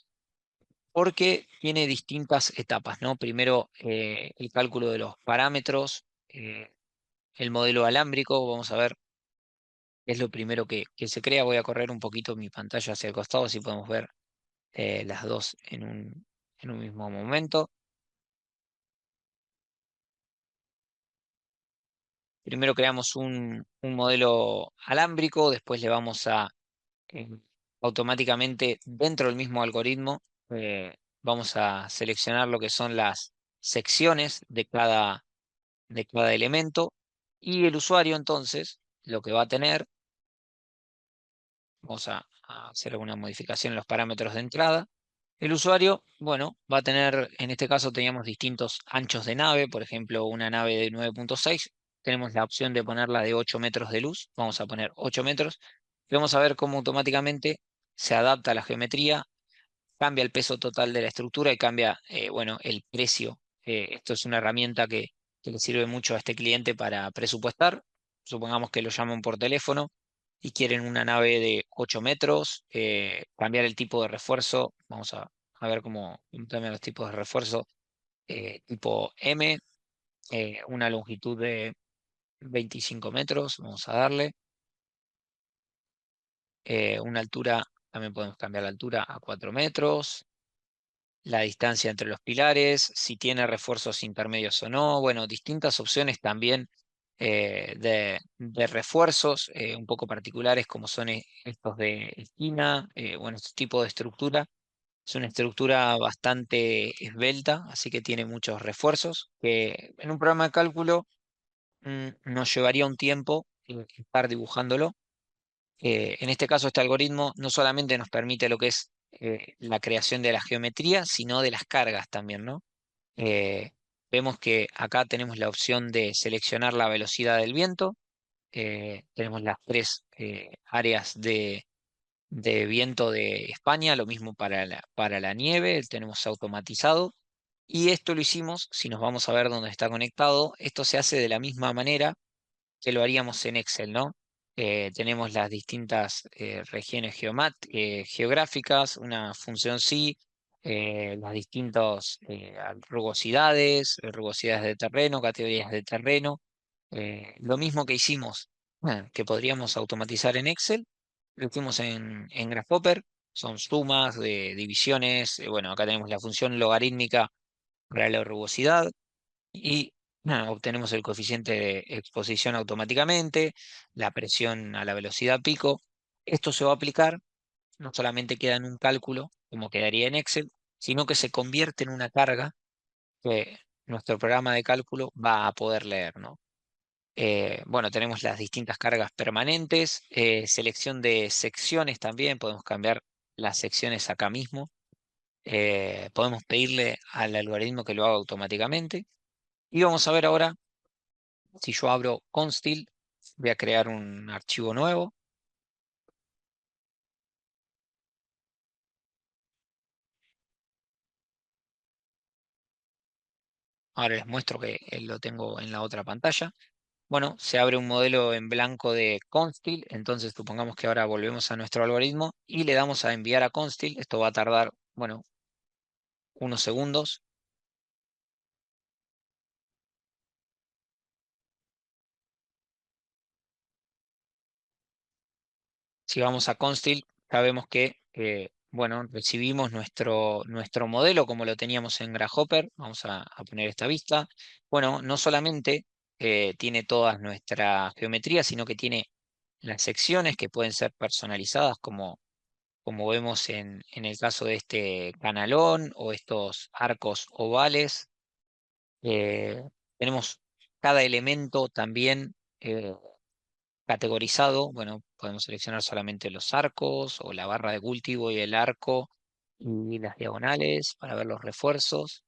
porque tiene distintas etapas, ¿no? Primero, el cálculo de los parámetros, el modelo alámbrico, vamos a ver qué es lo primero que se crea. Voy a correr un poquito mi pantalla hacia el costado, así podemos ver las dos en un mismo momento. Primero creamos un modelo alámbrico, después le vamos a eh, automáticamente dentro del mismo algoritmo, vamos a seleccionar lo que son las secciones de cada elemento y el usuario entonces lo que va a tener, vamos a hacer alguna modificación en los parámetros de entrada. El usuario, bueno, va a tener, en este caso teníamos distintos anchos de nave, por ejemplo, una nave de 9.6, tenemos la opción de ponerla de 8 metros de luz, vamos a poner 8 metros, y vamos a ver cómo automáticamente se adapta a la geometría, cambia el peso total de la estructura y cambia, bueno, el precio. Esto es una herramienta que le sirve mucho a este cliente para presupuestar. Supongamos que lo llaman por teléfono y quieren una nave de 8 metros, cambiar el tipo de refuerzo. Vamos a ver cómo cambian los tipos de refuerzo. Tipo M, una longitud de 25 metros, vamos a darle. Una altura, también podemos cambiar la altura a 4 metros. La distancia entre los pilares, si tiene refuerzos intermedios o no, bueno, distintas opciones también de refuerzos un poco particulares como son estos de esquina, bueno, este tipo de estructura. Es una estructura bastante esbelta, así que tiene muchos refuerzos, que en un programa de cálculo nos llevaría un tiempo estar dibujándolo. En este caso, este algoritmo no solamente nos permite lo que es la creación de la geometría, sino de las cargas también, ¿no? Eh, Vemos que acá tenemos la opción de seleccionar la velocidad del viento, tenemos las tres áreas de viento de España, lo mismo para la nieve, tenemos automatizado. Y esto lo hicimos, si nos vamos a ver dónde está conectado, esto se hace de la misma manera que lo haríamos en Excel, ¿no? Tenemos las distintas regiones geográficas, una función sí, las distintas rugosidades de terreno, categorías de terreno. Lo mismo que hicimos, que podríamos automatizar en Excel, lo hicimos en Grasshopper, son sumas, de divisiones, bueno, acá tenemos la función logarítmica para la rugosidad y nada, obtenemos el coeficiente de exposición automáticamente, la presión a la velocidad pico. Esto se va a aplicar, no solamente queda en un cálculo, como quedaría en Excel, sino que se convierte en una carga que nuestro programa de cálculo va a poder leer, ¿no? Bueno, tenemos las distintas cargas permanentes, selección de secciones también, podemos cambiar las secciones acá mismo. Podemos pedirle al algoritmo que lo haga automáticamente. Y vamos a ver ahora, si yo abro Constil, voy a crear un archivo nuevo. Ahora les muestro que lo tengo en la otra pantalla. Bueno, se abre un modelo en blanco de Constil, entonces supongamos que ahora volvemos a nuestro algoritmo y le damos a enviar a Constil. Esto va a tardar, bueno, unos segundos. Si vamos a Constil, ya vemos que, bueno, recibimos nuestro modelo como lo teníamos en Grasshopper. Vamos a poner esta vista. Bueno, no solamente tiene toda nuestra geometría, sino que tiene las secciones que pueden ser personalizadas, como vemos en el caso de este canalón o estos arcos ovales. Eh, Tenemos cada elemento también categorizado. Bueno, podemos seleccionar solamente los arcos o la barra de cultivo y el arco y las diagonales para ver los refuerzos.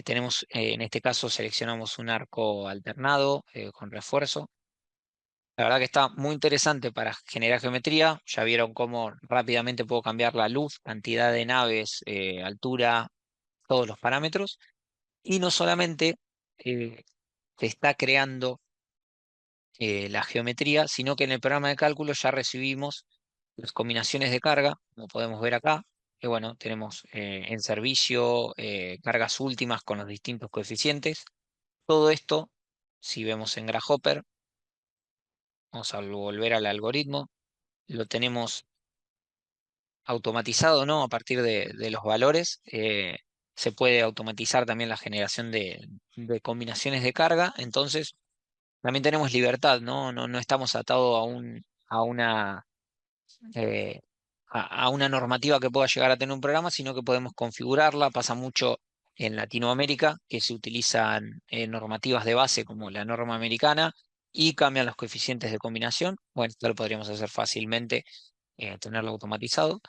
Tenemos, en este caso, seleccionamos un arco alternado con refuerzo. La verdad que está muy interesante para generar geometría. Ya vieron cómo rápidamente puedo cambiar la luz, cantidad de naves, altura, todos los parámetros. Y no solamente eh, se está creando la geometría, sino que en el programa de cálculo ya recibimos las combinaciones de carga, como podemos ver acá, que bueno, tenemos en servicio cargas últimas con los distintos coeficientes. Todo esto, si vemos en Grasshopper, vamos a volver al algoritmo, lo tenemos automatizado, ¿no? A partir de los valores. Se puede automatizar también la generación de combinaciones de carga. Entonces, también tenemos libertad, ¿no? No estamos atados a una eh, a una normativa que pueda llegar a tener un programa, sino que podemos configurarla. Pasa mucho en Latinoamérica, que se utilizan normativas de base como la norma americana y cambian los coeficientes de combinación. Bueno, esto lo podríamos hacer fácilmente, tenerlo automatizado.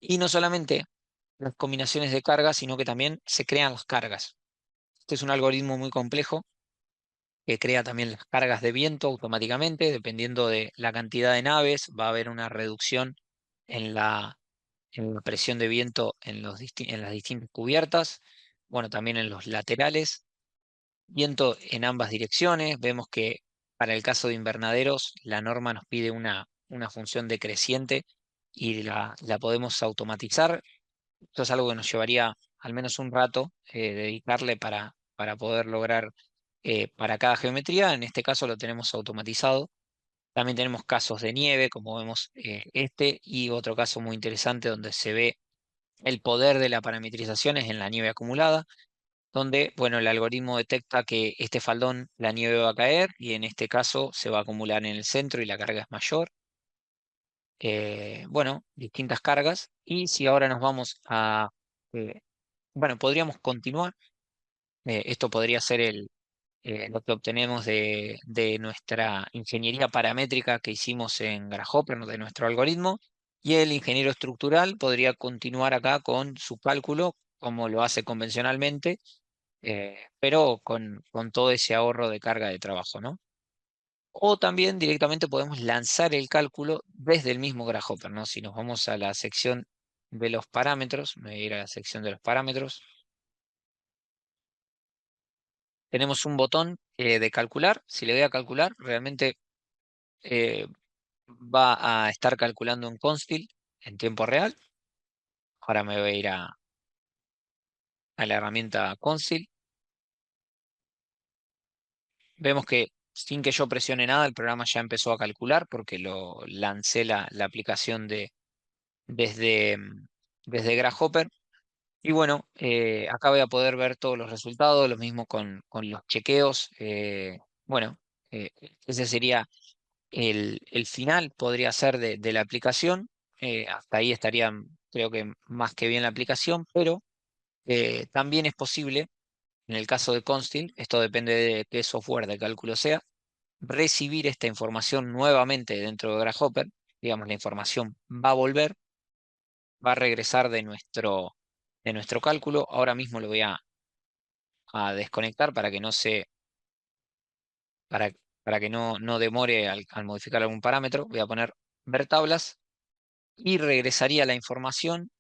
Y no solamente las combinaciones de cargas, sino que también se crean las cargas. Este es un algoritmo muy complejo que crea también las cargas de viento automáticamente, dependiendo de la cantidad de naves, va a haber una reducción en la presión de viento en las distintas cubiertas, bueno, también en los laterales, viento en ambas direcciones. Vemos que para el caso de invernaderos, la norma nos pide una función decreciente y la podemos automatizar. Esto es algo que nos llevaría al menos un rato dedicarle para poder lograr para cada geometría. En este caso lo tenemos automatizado. También tenemos casos de nieve, como vemos este, y otro caso muy interesante donde se ve el poder de la parametrización es en la nieve acumulada, donde, bueno, el algoritmo detecta que este faldón, la nieve va a caer, y en este caso se va a acumular en el centro y la carga es mayor. Bueno, distintas cargas. Y si ahora nos vamos eh, bueno, podríamos continuar. Esto podría ser lo que obtenemos de nuestra ingeniería paramétrica que hicimos en Grasshopper, ¿no? De nuestro algoritmo. Y el ingeniero estructural podría continuar acá con su cálculo, como lo hace convencionalmente, pero con todo ese ahorro de carga de trabajo, ¿no? O también directamente podemos lanzar el cálculo desde el mismo Grasshopper, ¿no? Si nos vamos a la sección de los parámetros, me voy a ir a la sección de los parámetros, tenemos un botón de calcular. Si le doy a calcular, realmente eh, va a estar calculando en Constil en tiempo real. Ahora me voy a ir a la herramienta Constil. Vemos que sin que yo presione nada, el programa ya empezó a calcular porque lo lancé la aplicación desde, desde Grasshopper. Y bueno, acá voy a poder ver todos los resultados, lo mismo con los chequeos. Bueno, eh, ese sería el final, podría ser de la aplicación. Hasta ahí estaría, creo que más que bien la aplicación, pero también es posible, en el caso de Constil, esto depende de qué software de cálculo sea, recibir esta información nuevamente dentro de Grasshopper. Digamos, la información va a volver, va a regresar de nuestro cálculo. Ahora mismo lo voy a desconectar para que no para, para que no demore al modificar algún parámetro. Voy a poner ver tablas y regresaría la información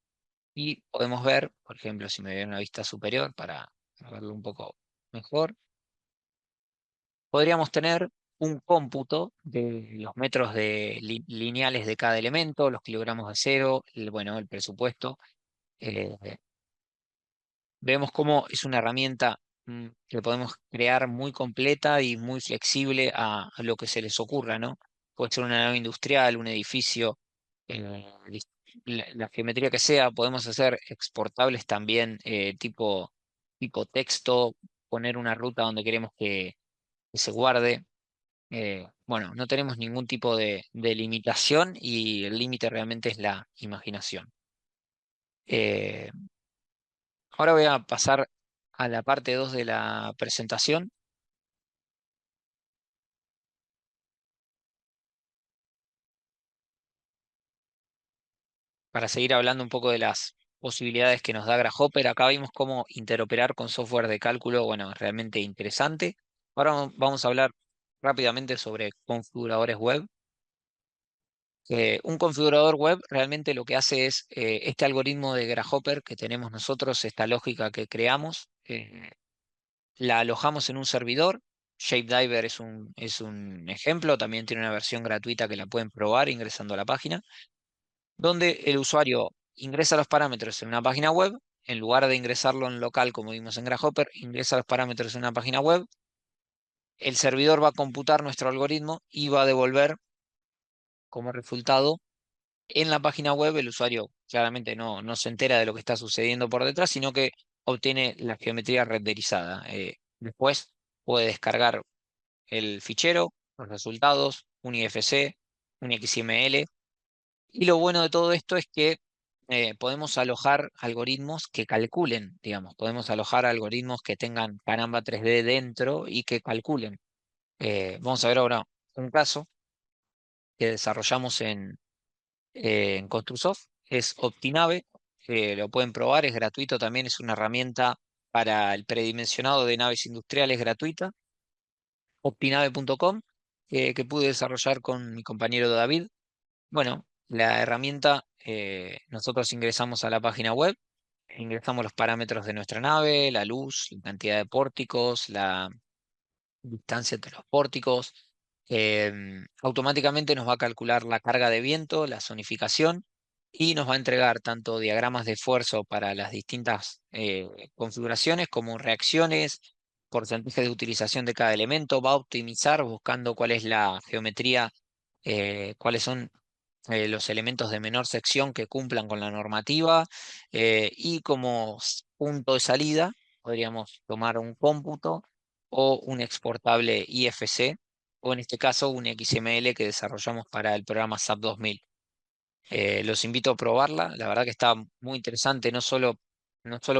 y podemos ver, por ejemplo, si me doy una vista superior para verlo un poco mejor, podríamos tener un cómputo de los metros lineales de cada elemento, los kilogramos de acero, bueno, el presupuesto. eh, Vemos cómo es una herramienta que podemos crear muy completa y muy flexible a lo que se les ocurra, ¿no? puede ser una nave industrial, un edificio, la geometría que sea. Podemos hacer exportables también tipo texto, poner una ruta donde queremos que se guarde. Bueno, no tenemos ningún tipo de limitación y el límite realmente es la imaginación. Eh, Ahora voy a pasar a la parte 2 de la presentación para seguir hablando un poco de las posibilidades que nos da Grasshopper. Acá vimos cómo interoperar con software de cálculo, bueno, realmente interesante. Ahora vamos a hablar rápidamente sobre configuradores web. Un configurador web realmente lo que hace es este algoritmo de Grasshopper que tenemos nosotros, esta lógica que creamos, la alojamos en un servidor. Shapediver es un ejemplo, también tiene una versión gratuita que la pueden probar ingresando a la página, donde el usuario ingresa los parámetros en una página web, en lugar de ingresarlo en local como vimos en Grasshopper, ingresa los parámetros en una página web, el servidor va a computar nuestro algoritmo y va a devolver como resultado en la página web. El usuario claramente no se entera de lo que está sucediendo por detrás, sino que obtiene la geometría renderizada. Después puede descargar el fichero, los resultados, un IFC, un XML. Y lo bueno de todo esto es que podemos alojar algoritmos que calculen, digamos, podemos alojar algoritmos que tengan Caramba 3D dentro y que calculen. Vamos a ver ahora un caso que desarrollamos en Construsoft, es Optinave. Lo pueden probar, es gratuito también, es una herramienta para el predimensionado de naves industriales gratuita. Optinave.com, que pude desarrollar con mi compañero David. Bueno, la herramienta, nosotros ingresamos a la página web, ingresamos los parámetros de nuestra nave, la luz, la cantidad de pórticos, la distancia entre los pórticos. Automáticamente nos va a calcular la carga de viento, la zonificación, y nos va a entregar tanto diagramas de esfuerzo para las distintas configuraciones como reacciones, porcentaje de utilización de cada elemento. Va a optimizar buscando cuál es la geometría, cuáles son los elementos de menor sección que cumplan con la normativa, y como punto de salida podríamos tomar un cómputo o un exportable IFC, o en este caso un XML que desarrollamos para el programa SAP 2000. Los invito a probarla, la verdad que está muy interesante, no solo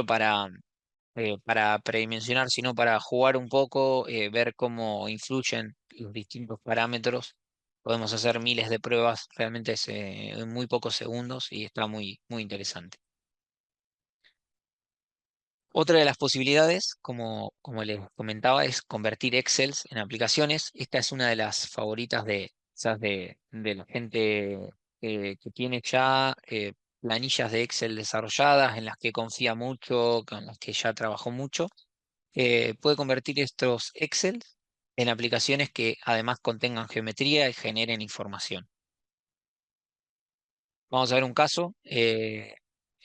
para predimensionar, sino para jugar un poco, ver cómo influyen los distintos parámetros. Podemos hacer miles de pruebas realmente en muy pocos segundos y está muy, muy interesante. Otra de las posibilidades, como les comentaba, es convertir Excel en aplicaciones. Esta es una de las favoritas quizás de la gente que tiene ya planillas de Excel desarrolladas, en las que confía mucho, con las que ya trabajó mucho. Puede convertir estos Excel en aplicaciones que además contengan geometría y generen información. Vamos a ver un caso.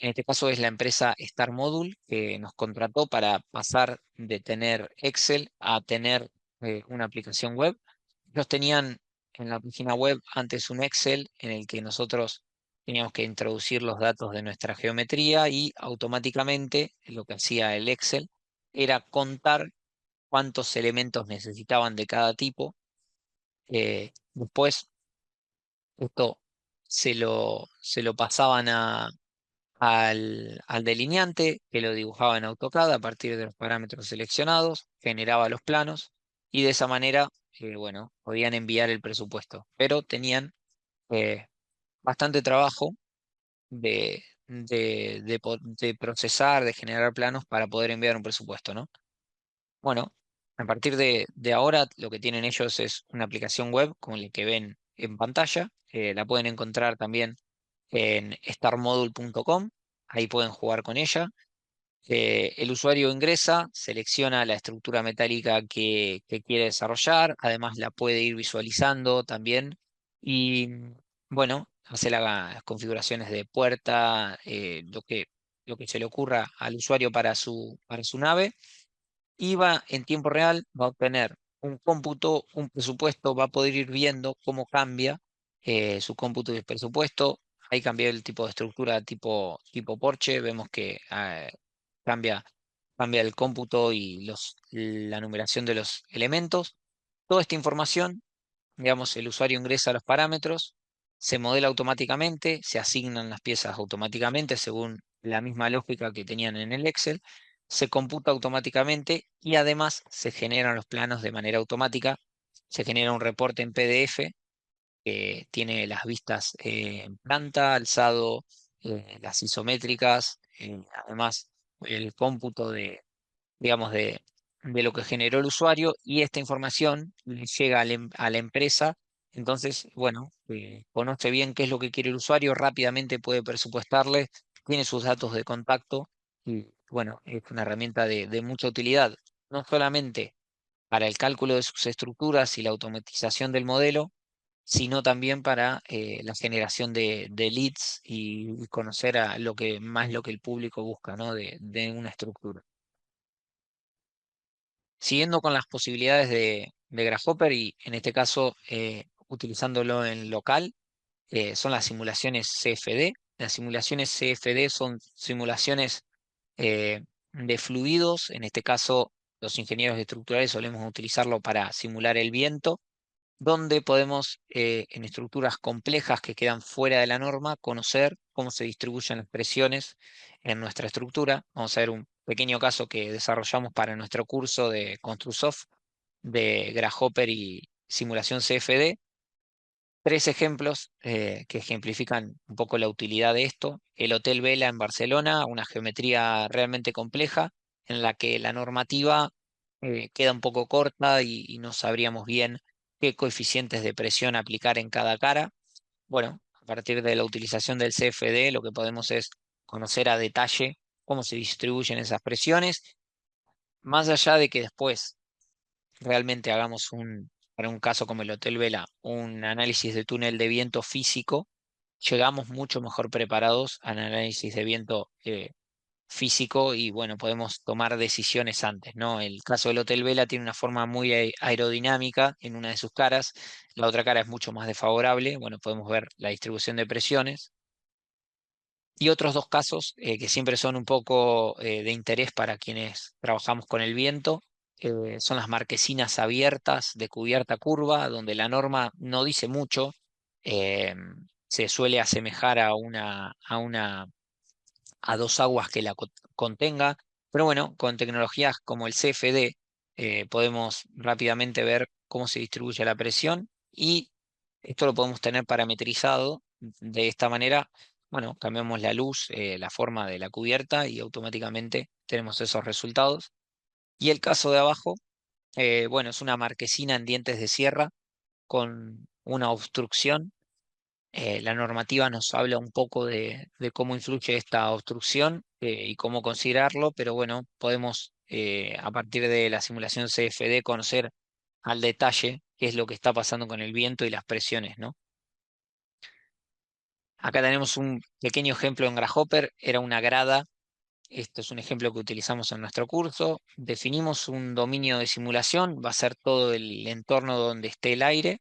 En este caso es la empresa Star Module que nos contrató para pasar de tener Excel a tener una aplicación web. Ellos tenían en la página web antes un Excel en el que nosotros teníamos que introducir los datos de nuestra geometría y automáticamente lo que hacía el Excel era contar cuántos elementos necesitaban de cada tipo. Después esto se lo pasaban al delineante, que lo dibujaba en AutoCAD a partir de los parámetros seleccionados, generaba los planos y de esa manera, bueno, podían enviar el presupuesto. Pero tenían eh, bastante trabajo de procesar, de generar planos para poder enviar un presupuesto, ¿no? Bueno, a partir de ahora lo que tienen ellos es una aplicación web como la que ven en pantalla. La pueden encontrar también en starmodule.com. Ahí pueden jugar con ella. El usuario ingresa, selecciona la estructura metálica que quiere desarrollar, además la puede ir visualizando también y, bueno, hace las configuraciones de puerta, lo que se le ocurra al usuario para su nave, y va en tiempo real, va a obtener un cómputo, un presupuesto, va a poder ir viendo cómo cambia su cómputo y el presupuesto. Ahí cambió el tipo de estructura tipo Porsche, vemos que cambia, cambia el cómputo y la numeración de los elementos. Toda esta información, digamos, el usuario ingresa los parámetros, se modela automáticamente, se asignan las piezas automáticamente según la misma lógica que tenían en el Excel, se computa automáticamente y además se generan los planos de manera automática. Se genera un reporte en PDF que tiene las vistas en planta, alzado, las isométricas, además el cómputo digamos, de lo que generó el usuario y esta información le llega a la empresa. Entonces, bueno, conoce bien qué es lo que quiere el usuario, rápidamente puede presupuestarle, tiene sus datos de contacto y, bueno, es una herramienta de mucha utilidad, no solamente para el cálculo de sus estructuras y la automatización del modelo, sino también para la generación de leads y conocer a lo que el público busca, ¿no? De una estructura. Siguiendo con las posibilidades de Grasshopper y en este caso utilizándolo en local, son las simulaciones CFD. Las simulaciones CFD son simulaciones de fluidos. En este caso, los ingenieros estructurales solemos utilizarlo para simular el viento, donde podemos, en estructuras complejas que quedan fuera de la norma, conocer cómo se distribuyen las presiones en nuestra estructura. Vamos a ver un pequeño caso que desarrollamos para nuestro curso de Construsoft de Grasshopper y simulación CFD. Tres ejemplos que ejemplifican un poco la utilidad de esto. El Hotel Vela en Barcelona, una geometría realmente compleja en la que la normativa queda un poco corta y no sabríamos bien qué coeficientes de presión aplicar en cada cara. Bueno, a partir de la utilización del CFD, lo que podemos es conocer a detalle cómo se distribuyen esas presiones, más allá de que después realmente hagamos para un caso como el Hotel Vela, un análisis de túnel de viento físico, llegamos mucho mejor preparados al análisis de viento físico y bueno, podemos tomar decisiones antes, ¿no? El caso del Hotel Vela tiene una forma muy aerodinámica en una de sus caras, la otra cara es mucho más desfavorable, bueno, podemos ver la distribución de presiones. Y otros dos casos que siempre son un poco de interés para quienes trabajamos con el viento, son las marquesinas abiertas de cubierta curva, donde la norma no dice mucho, eh, se suele asemejar a dos aguas que contenga, pero bueno, con tecnologías como el CFD podemos rápidamente ver cómo se distribuye la presión y esto lo podemos tener parametrizado de esta manera. Bueno, cambiamos la luz, la forma de la cubierta y automáticamente tenemos esos resultados. Y el caso de abajo, bueno, es una marquesina en dientes de sierra con una obstrucción. La normativa nos habla un poco de cómo influye esta obstrucción y cómo considerarlo, pero bueno, podemos a partir de la simulación CFD conocer al detalle qué es lo que está pasando con el viento y las presiones, ¿no? Acá tenemos un pequeño ejemplo en Grasshopper, era una grada. Esto es un ejemplo que utilizamos en nuestro curso. Definimos un dominio de simulación, va a ser todo el entorno donde esté el aire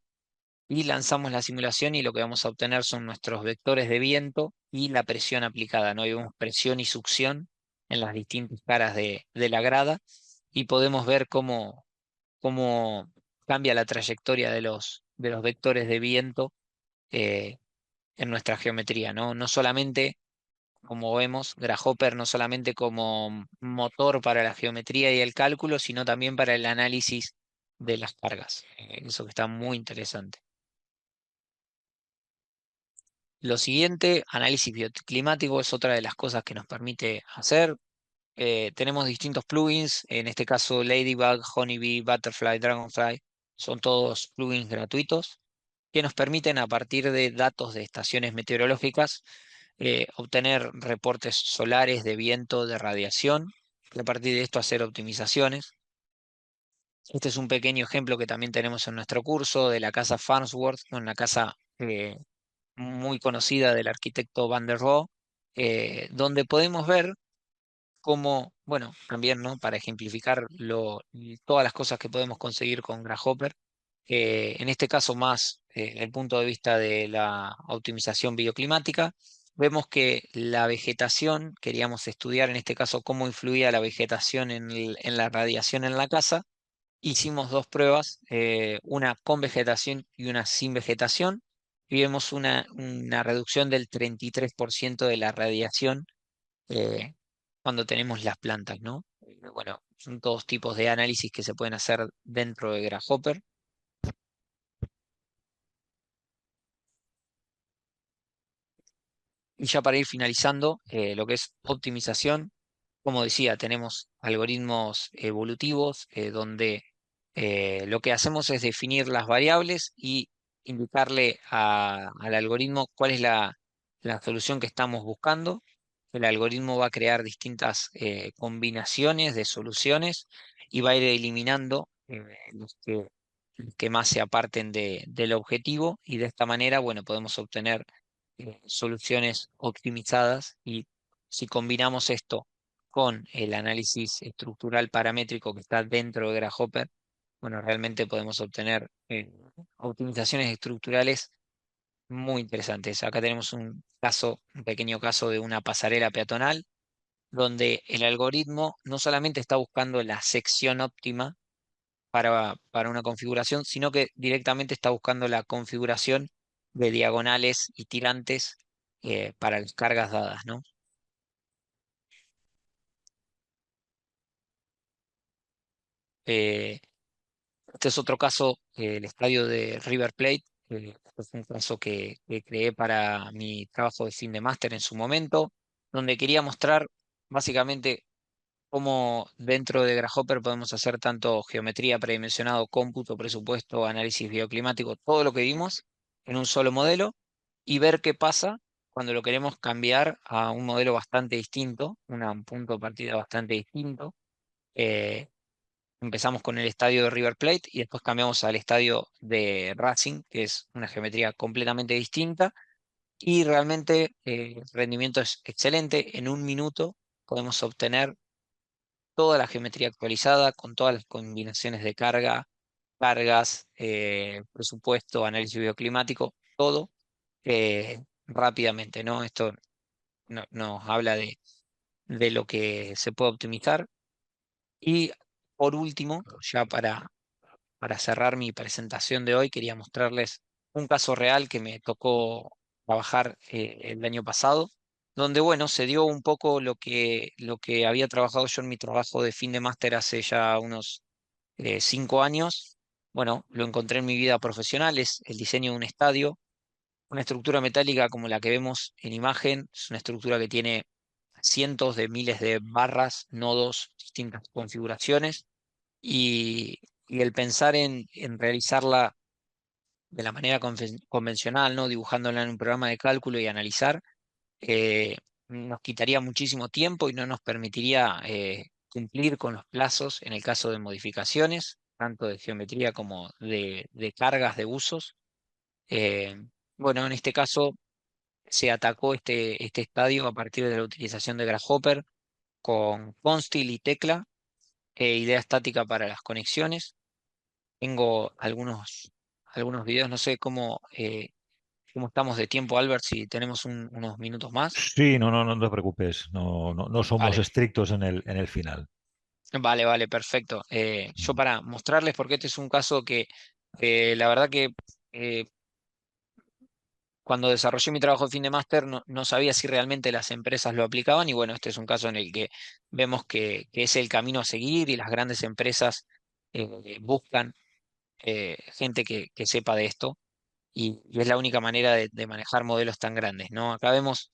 y lanzamos la simulación y lo que vamos a obtener son nuestros vectores de viento y la presión aplicada, ¿no? Vemos presión y succión en las distintas caras de la grada y podemos ver cómo cambia la trayectoria de los vectores de viento eh, en nuestra geometría, ¿no? No solamente, como vemos, Grasshopper no solamente como motor para la geometría y el cálculo, sino también para el análisis de las cargas. Eso que está muy interesante. Lo siguiente, análisis bioclimático, es otra de las cosas que nos permite hacer. Tenemos distintos plugins, en este caso Ladybug, Honeybee, Butterfly, Dragonfly, son todos plugins gratuitos que nos permiten a partir de datos de estaciones meteorológicas obtener reportes solares de viento, de radiación, y a partir de esto hacer optimizaciones. Este es un pequeño ejemplo que también tenemos en nuestro curso de la casa Farnsworth, una casa muy conocida del arquitecto Van der Rohe, donde podemos ver cómo, bueno, también, ¿no? Para ejemplificar todas las cosas que podemos conseguir con Grasshopper, en este caso más desde el punto de vista de la optimización bioclimática, vemos que la vegetación, queríamos estudiar en este caso cómo influía la vegetación en la radiación en la casa. Hicimos dos pruebas, una con vegetación y una sin vegetación, y vemos una reducción del 33% de la radiación eh, cuando tenemos las plantas, ¿no? Bueno, son todos tipos de análisis que se pueden hacer dentro de Grasshopper. Y ya para ir finalizando, lo que es optimización, como decía, tenemos algoritmos evolutivos donde lo que hacemos es definir las variables y indicarle al algoritmo cuál es la solución que estamos buscando. El algoritmo va a crear distintas combinaciones de soluciones y va a ir eliminando los que más se aparten del objetivo, y de esta manera, bueno, podemos obtener soluciones optimizadas. Y si combinamos esto con el análisis estructural paramétrico que está dentro de Grasshopper, bueno, realmente podemos obtener optimizaciones estructurales muy interesantes. Acá tenemos un caso, un pequeño caso de una pasarela peatonal, donde el algoritmo no solamente está buscando la sección óptima para una configuración, sino que directamente está buscando la configuración de diagonales y tirantes para las cargas dadas, ¿no? Eh, Este es otro caso, el estadio de River Plate. Este es un caso que creé para mi trabajo de fin de máster en su momento, donde quería mostrar básicamente cómo dentro de Grasshopper podemos hacer tanto geometría predimensionado, cómputo, presupuesto, análisis bioclimático, todo lo que vimos en un solo modelo, y ver qué pasa cuando lo queremos cambiar a un modelo bastante distinto, un punto de partida bastante distinto. Eh, Empezamos con el estadio de River Plate y después cambiamos al estadio de Racing, que es una geometría completamente distinta, y realmente el rendimiento es excelente. En un minuto podemos obtener toda la geometría actualizada con todas las combinaciones de cargas, presupuesto, análisis bioclimático, todo rápidamente, ¿no? Esto nos habla de lo que se puede optimizar. Y por último, ya para cerrar mi presentación de hoy, quería mostrarles un caso real que me tocó trabajar el año pasado, donde, bueno, se dio un poco lo que había trabajado yo en mi trabajo de fin de máster hace ya unos 5 años. Bueno, lo encontré en mi vida profesional, es el diseño de un estadio, una estructura metálica como la que vemos en imagen. Es una estructura que tiene cientos de miles de barras, nodos, distintas configuraciones, y el pensar en realizarla de la manera convencional, ¿no? Dibujándola en un programa de cálculo y analizar, eh, nos quitaría muchísimo tiempo y no nos permitiría cumplir con los plazos en el caso de modificaciones, tanto de geometría como de cargas de usos. Eh, bueno, en este caso se atacó este estadio a partir de la utilización de Grasshopper con Constil y Tecla, idea estática para las conexiones. Tengo algunos videos, no sé cómo estamos de tiempo, Albert, si tenemos unos minutos más. Sí, no te preocupes, no somos Vale, estrictos en el final. vale, perfecto. Yo Mm. para mostrarles, porque este es un caso que la verdad que eh, cuando desarrollé mi trabajo de fin de máster no sabía si realmente las empresas lo aplicaban, y bueno, este es un caso en el que vemos que es el camino a seguir, y las grandes empresas buscan gente que sepa de esto, y es la única manera de manejar modelos tan grandes, ¿no? Acá vemos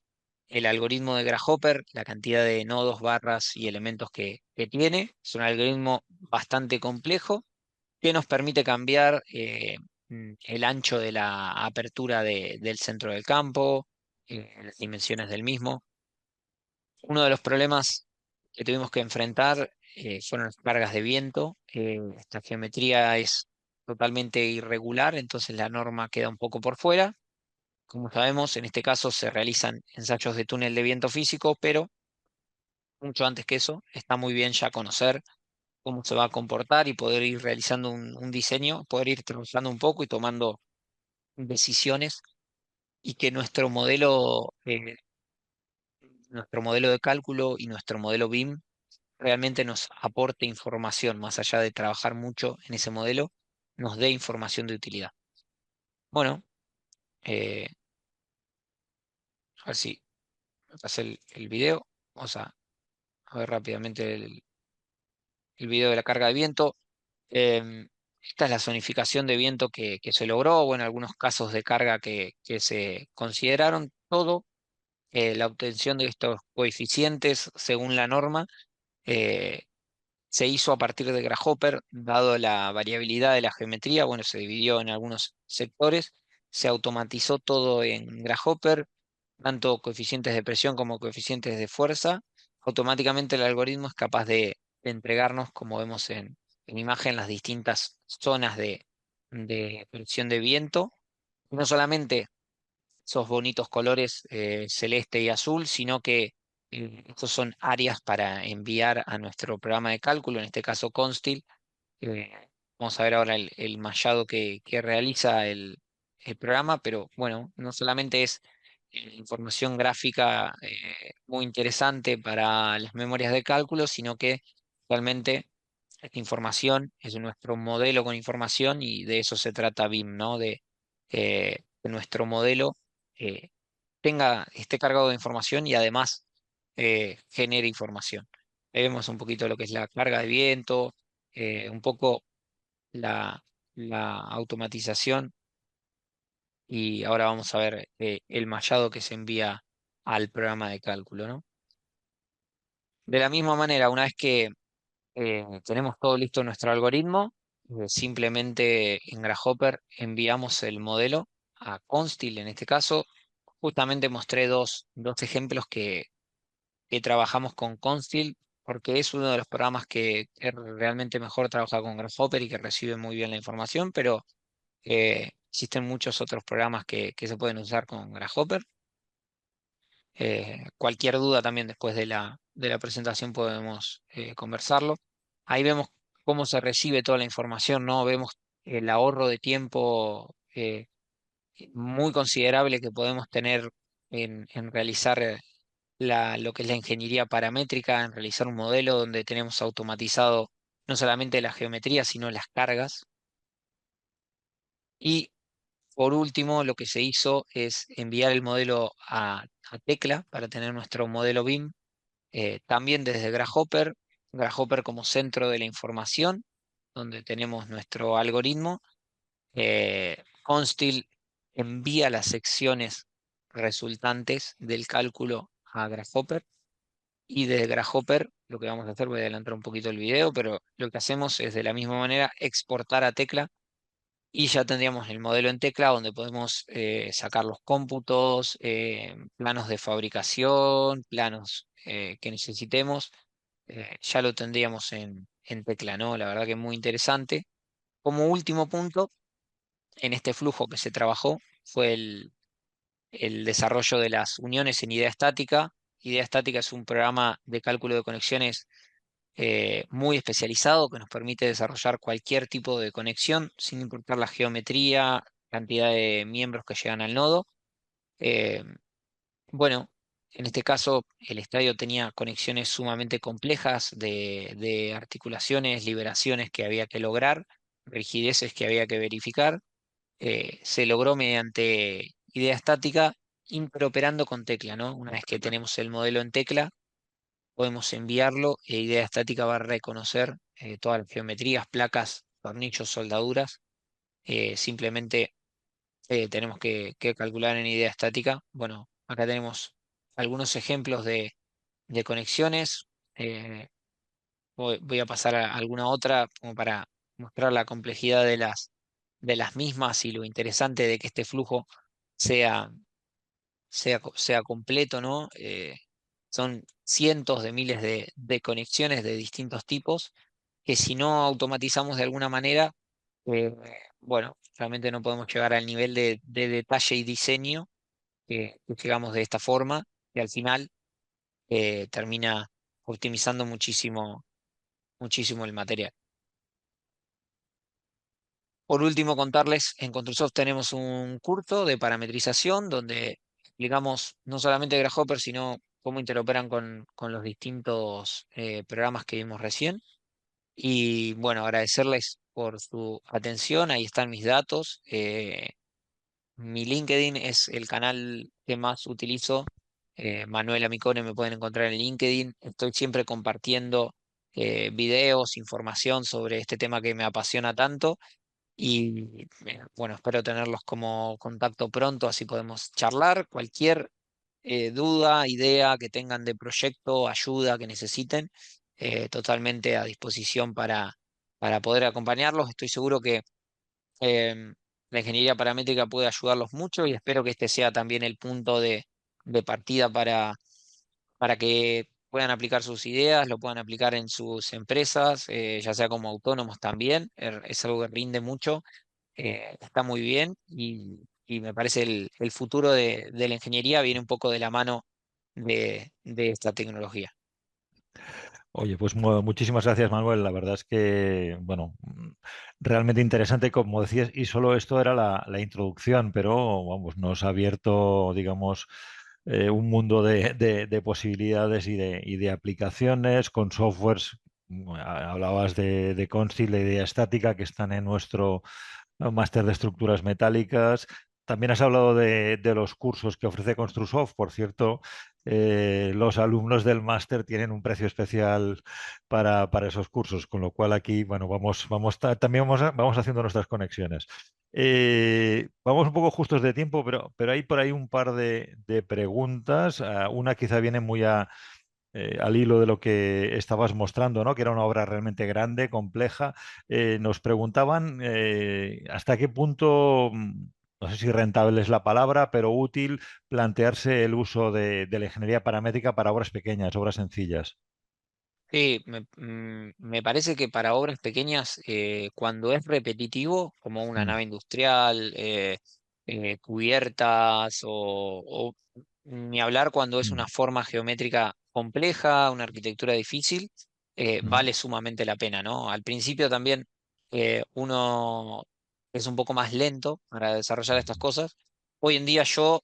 el algoritmo de Grasshopper, la cantidad de nodos, barras y elementos que tiene. Es un algoritmo bastante complejo que nos permite cambiar el ancho de la apertura del centro del campo, las dimensiones del mismo. Uno de los problemas que tuvimos que enfrentar fueron las cargas de viento. Esta geometría es totalmente irregular, entonces la norma queda un poco por fuera. Como sabemos, en este caso se realizan ensayos de túnel de viento físico, pero mucho antes que eso. Está muy bien ya conocer cómo se va a comportar y poder ir realizando un diseño, poder ir trabajando un poco y tomando decisiones y que nuestro modelo de cálculo y nuestro modelo BIM realmente nos aporte información, más allá de trabajar mucho en ese modelo, nos dé información de utilidad. Bueno, a ver si me pasé el video. Vamos a ver rápidamente el video de la carga de viento. Esta es la zonificación de viento que se logró, bueno, algunos casos de carga que se consideraron, todo, la obtención de estos coeficientes según la norma. eh, Se hizo a partir de Grasshopper, dado la variabilidad de la geometría, bueno, se dividió en algunos sectores, se automatizó todo en Grasshopper, tanto coeficientes de presión como coeficientes de fuerza. Automáticamente el algoritmo es capaz de entregarnos, como vemos en imagen, las distintas zonas de presión de viento. No solamente esos bonitos colores celeste y azul, sino que estos son áreas para enviar a nuestro programa de cálculo, en este caso Constil. eh, Vamos a ver ahora el mallado que realiza el programa, pero bueno, no solamente es información gráfica muy interesante para las memorias de cálculo, sino que realmente esta información es nuestro modelo con información y de eso se trata BIM, ¿no? Que nuestro modelo eh, esté cargado de información y además genere información. Ahí vemos un poquito lo que es la carga de viento, un poco la, la automatización y ahora vamos a ver el mallado que se envía al programa de cálculo, ¿no? De la misma manera, una vez que tenemos todo listo en nuestro algoritmo, simplemente en Grasshopper enviamos el modelo a Constil en este caso. Justamente mostré dos ejemplos que trabajamos con Constil porque es uno de los programas que realmente mejor trabaja con Grasshopper y que recibe muy bien la información, pero existen muchos otros programas que se pueden usar con Grasshopper. Cualquier duda también después de la presentación podemos conversarlo. Ahí vemos cómo se recibe toda la información, ¿no? Vemos el ahorro de tiempo muy considerable que podemos tener en realizar lo que es la ingeniería paramétrica, en realizar un modelo donde tenemos automatizado no solamente la geometría, sino las cargas. Y por último, lo que se hizo es enviar el modelo a Tecla para tener nuestro modelo BIM, también desde Grasshopper, Grasshopper como centro de la información, donde tenemos nuestro algoritmo. Constil envía las secciones resultantes del cálculo a Grasshopper y desde Grasshopper lo que vamos a hacer, voy a adelantar un poquito el video, pero lo que hacemos es de la misma manera exportar a Tecla y ya tendríamos el modelo en Tecla donde podemos sacar los cómputos, planos de fabricación, planos que necesitemos. Ya lo tendríamos en Tecla, ¿no? La verdad que es muy interesante. Como último punto, en este flujo que se trabajó fue el desarrollo de las uniones en idea estática. Idea estática es un programa de cálculo de conexiones muy especializado que nos permite desarrollar cualquier tipo de conexión sin importar la geometría, cantidad de miembros que llegan al nodo. Eh, bueno, en este caso el estadio tenía conexiones sumamente complejas de articulaciones, liberaciones que había que lograr, rigideces que había que verificar. Se logró mediante idea estática interoperando con tecla, ¿no? Una vez que tenemos el modelo en tecla, podemos enviarlo e idea estática va a reconocer todas las geometrías, placas, tornillos, soldaduras. Simplemente tenemos que calcular en idea estática. Bueno, acá tenemos algunos ejemplos de conexiones. Eh, voy a pasar a alguna otra como para mostrar la complejidad de las mismas y lo interesante de que este flujo sea, sea completo, ¿no? Son cientos de miles de conexiones de distintos tipos que si no automatizamos de alguna manera, eh, bueno, realmente no podemos llegar al nivel de detalle y diseño que llegamos de esta forma, que al final termina optimizando muchísimo, muchísimo el material. Por último, contarles, en Controlsoft tenemos un curso de parametrización donde explicamos no solamente Grasshopper, sino cómo interoperan con los distintos programas que vimos recién. Y bueno, agradecerles por su atención. Ahí están mis datos. Mi LinkedIn es el canal que más utilizo. Manuel Amicone me pueden encontrar en LinkedIn. Estoy siempre compartiendo videos, información sobre este tema que me apasiona tanto. Y bueno, espero tenerlos como contacto pronto, así podemos charlar. Cualquier duda, idea que tengan de proyecto, ayuda que necesiten, totalmente a disposición para poder acompañarlos. Estoy seguro que la ingeniería paramétrica puede ayudarlos mucho y espero que este sea también el punto de partida para que puedan aplicar sus ideas, lo puedan aplicar en sus empresas, ya sea como autónomos también. Es algo que rinde mucho, está muy bien y me parece el futuro de la ingeniería viene un poco de la mano de esta tecnología. Oye, pues muchísimas gracias, Manuel. La verdad es que, bueno, realmente interesante, como decías, y solo esto era la introducción, pero vamos, nos ha abierto, digamos, un mundo de posibilidades y de aplicaciones con softwares. Hablabas de Consti, la idea estática, que están en nuestro máster de estructuras metálicas. También has hablado de los cursos que ofrece Construsoft. Por cierto, los alumnos del máster tienen un precio especial para esos cursos, con lo cual aquí, bueno, también vamos haciendo nuestras conexiones. Vamos un poco justos de tiempo, pero hay por ahí un par de preguntas. Una quizá viene muy al hilo de lo que estabas mostrando, ¿no? Que era una obra realmente grande, compleja. Nos preguntaban hasta qué punto, no sé si rentable es la palabra, pero útil plantearse el uso de la ingeniería paramétrica para obras pequeñas, obras sencillas. Sí, me parece que para obras pequeñas, cuando es repetitivo, como una Mm, nave industrial, cubiertas ni hablar cuando es mm, una forma geométrica compleja, una arquitectura difícil, mm, vale sumamente la pena, ¿no? Al principio también uno es un poco más lento para desarrollar estas cosas. Hoy en día yo,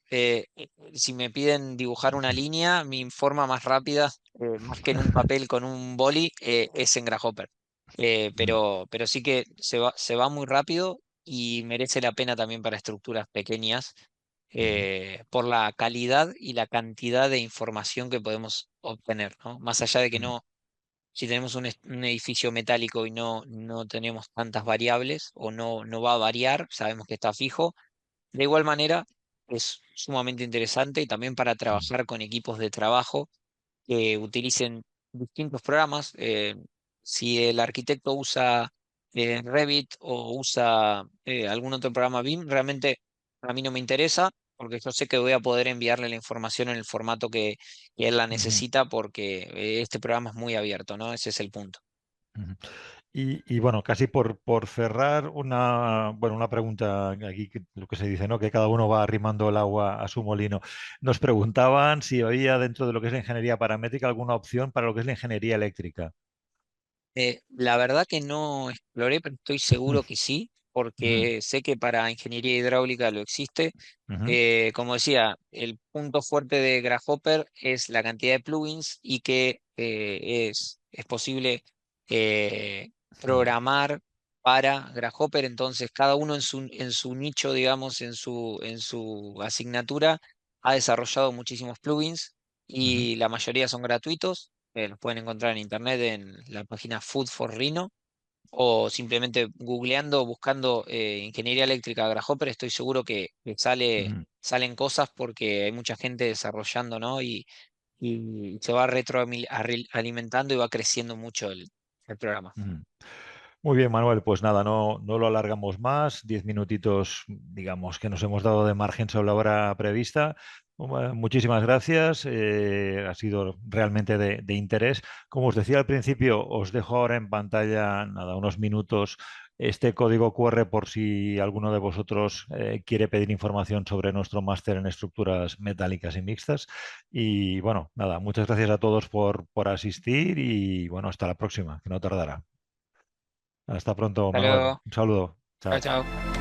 si me piden dibujar una línea, mi forma más rápida más que en un papel con un boli, es en Grasshopper. mm, Pero sí que se va muy rápido y merece la pena también para estructuras pequeñas mm, por la calidad y la cantidad de información que podemos obtener, ¿no? Más allá de que mm, no, si tenemos un edificio metálico y no tenemos tantas variables o no va a variar, sabemos que está fijo. De igual manera, es sumamente interesante y también para mm, trabajar con equipos de trabajo que utilicen distintos programas. Si el arquitecto usa Revit o usa algún otro programa BIM, realmente a mí no me interesa porque yo sé que voy a poder enviarle la información en el formato que él la mm, mm. necesita porque este programa es muy abierto, ¿no? Ese es el punto. Ujú. Y bueno, casi por cerrar, una pregunta aquí, lo que se dice, ¿no? Que cada uno va arrimando el agua a su molino. Nos preguntaban si había dentro de lo que es la ingeniería paramétrica alguna opción para lo que es la ingeniería eléctrica. La verdad que no exploré, pero estoy seguro que sí, Ujú, porque sé que para ingeniería hidráulica lo existe. ujú, Como decía, el punto fuerte de Grasshopper es la cantidad de plugins y que es posible ujú, programar para Grasshopper. Entonces, cada uno en su nicho, digamos, en su asignatura, ha desarrollado muchísimos plugins ujú, y la mayoría son gratuitos. Los pueden encontrar en internet en la página Food for Rhino o simplemente googleando, buscando ingeniería eléctrica Grasshopper, estoy seguro que ujú, salen cosas porque hay mucha gente desarrollando, ¿no? Y se va retroalimentando y va creciendo mucho el programa. ujú. Muy bien, Manuel, pues nada, no lo alargamos más. 10 minutitos, digamos, que nos hemos dado de margen sobre la hora prevista. Muchísimas gracias. Ha sido realmente de interés. Como os decía al principio, os dejo ahora en pantalla, nada, unos minutos este código QR por si alguno de vosotros quiere pedir información sobre nuestro máster en estructuras metálicas y mixtas. Y bueno, nada, muchas gracias a todos por asistir y bueno, hasta la próxima, que no tardará. Hasta pronto, Hasta Manuel. luego. Un saludo. Chao, Chao. chao.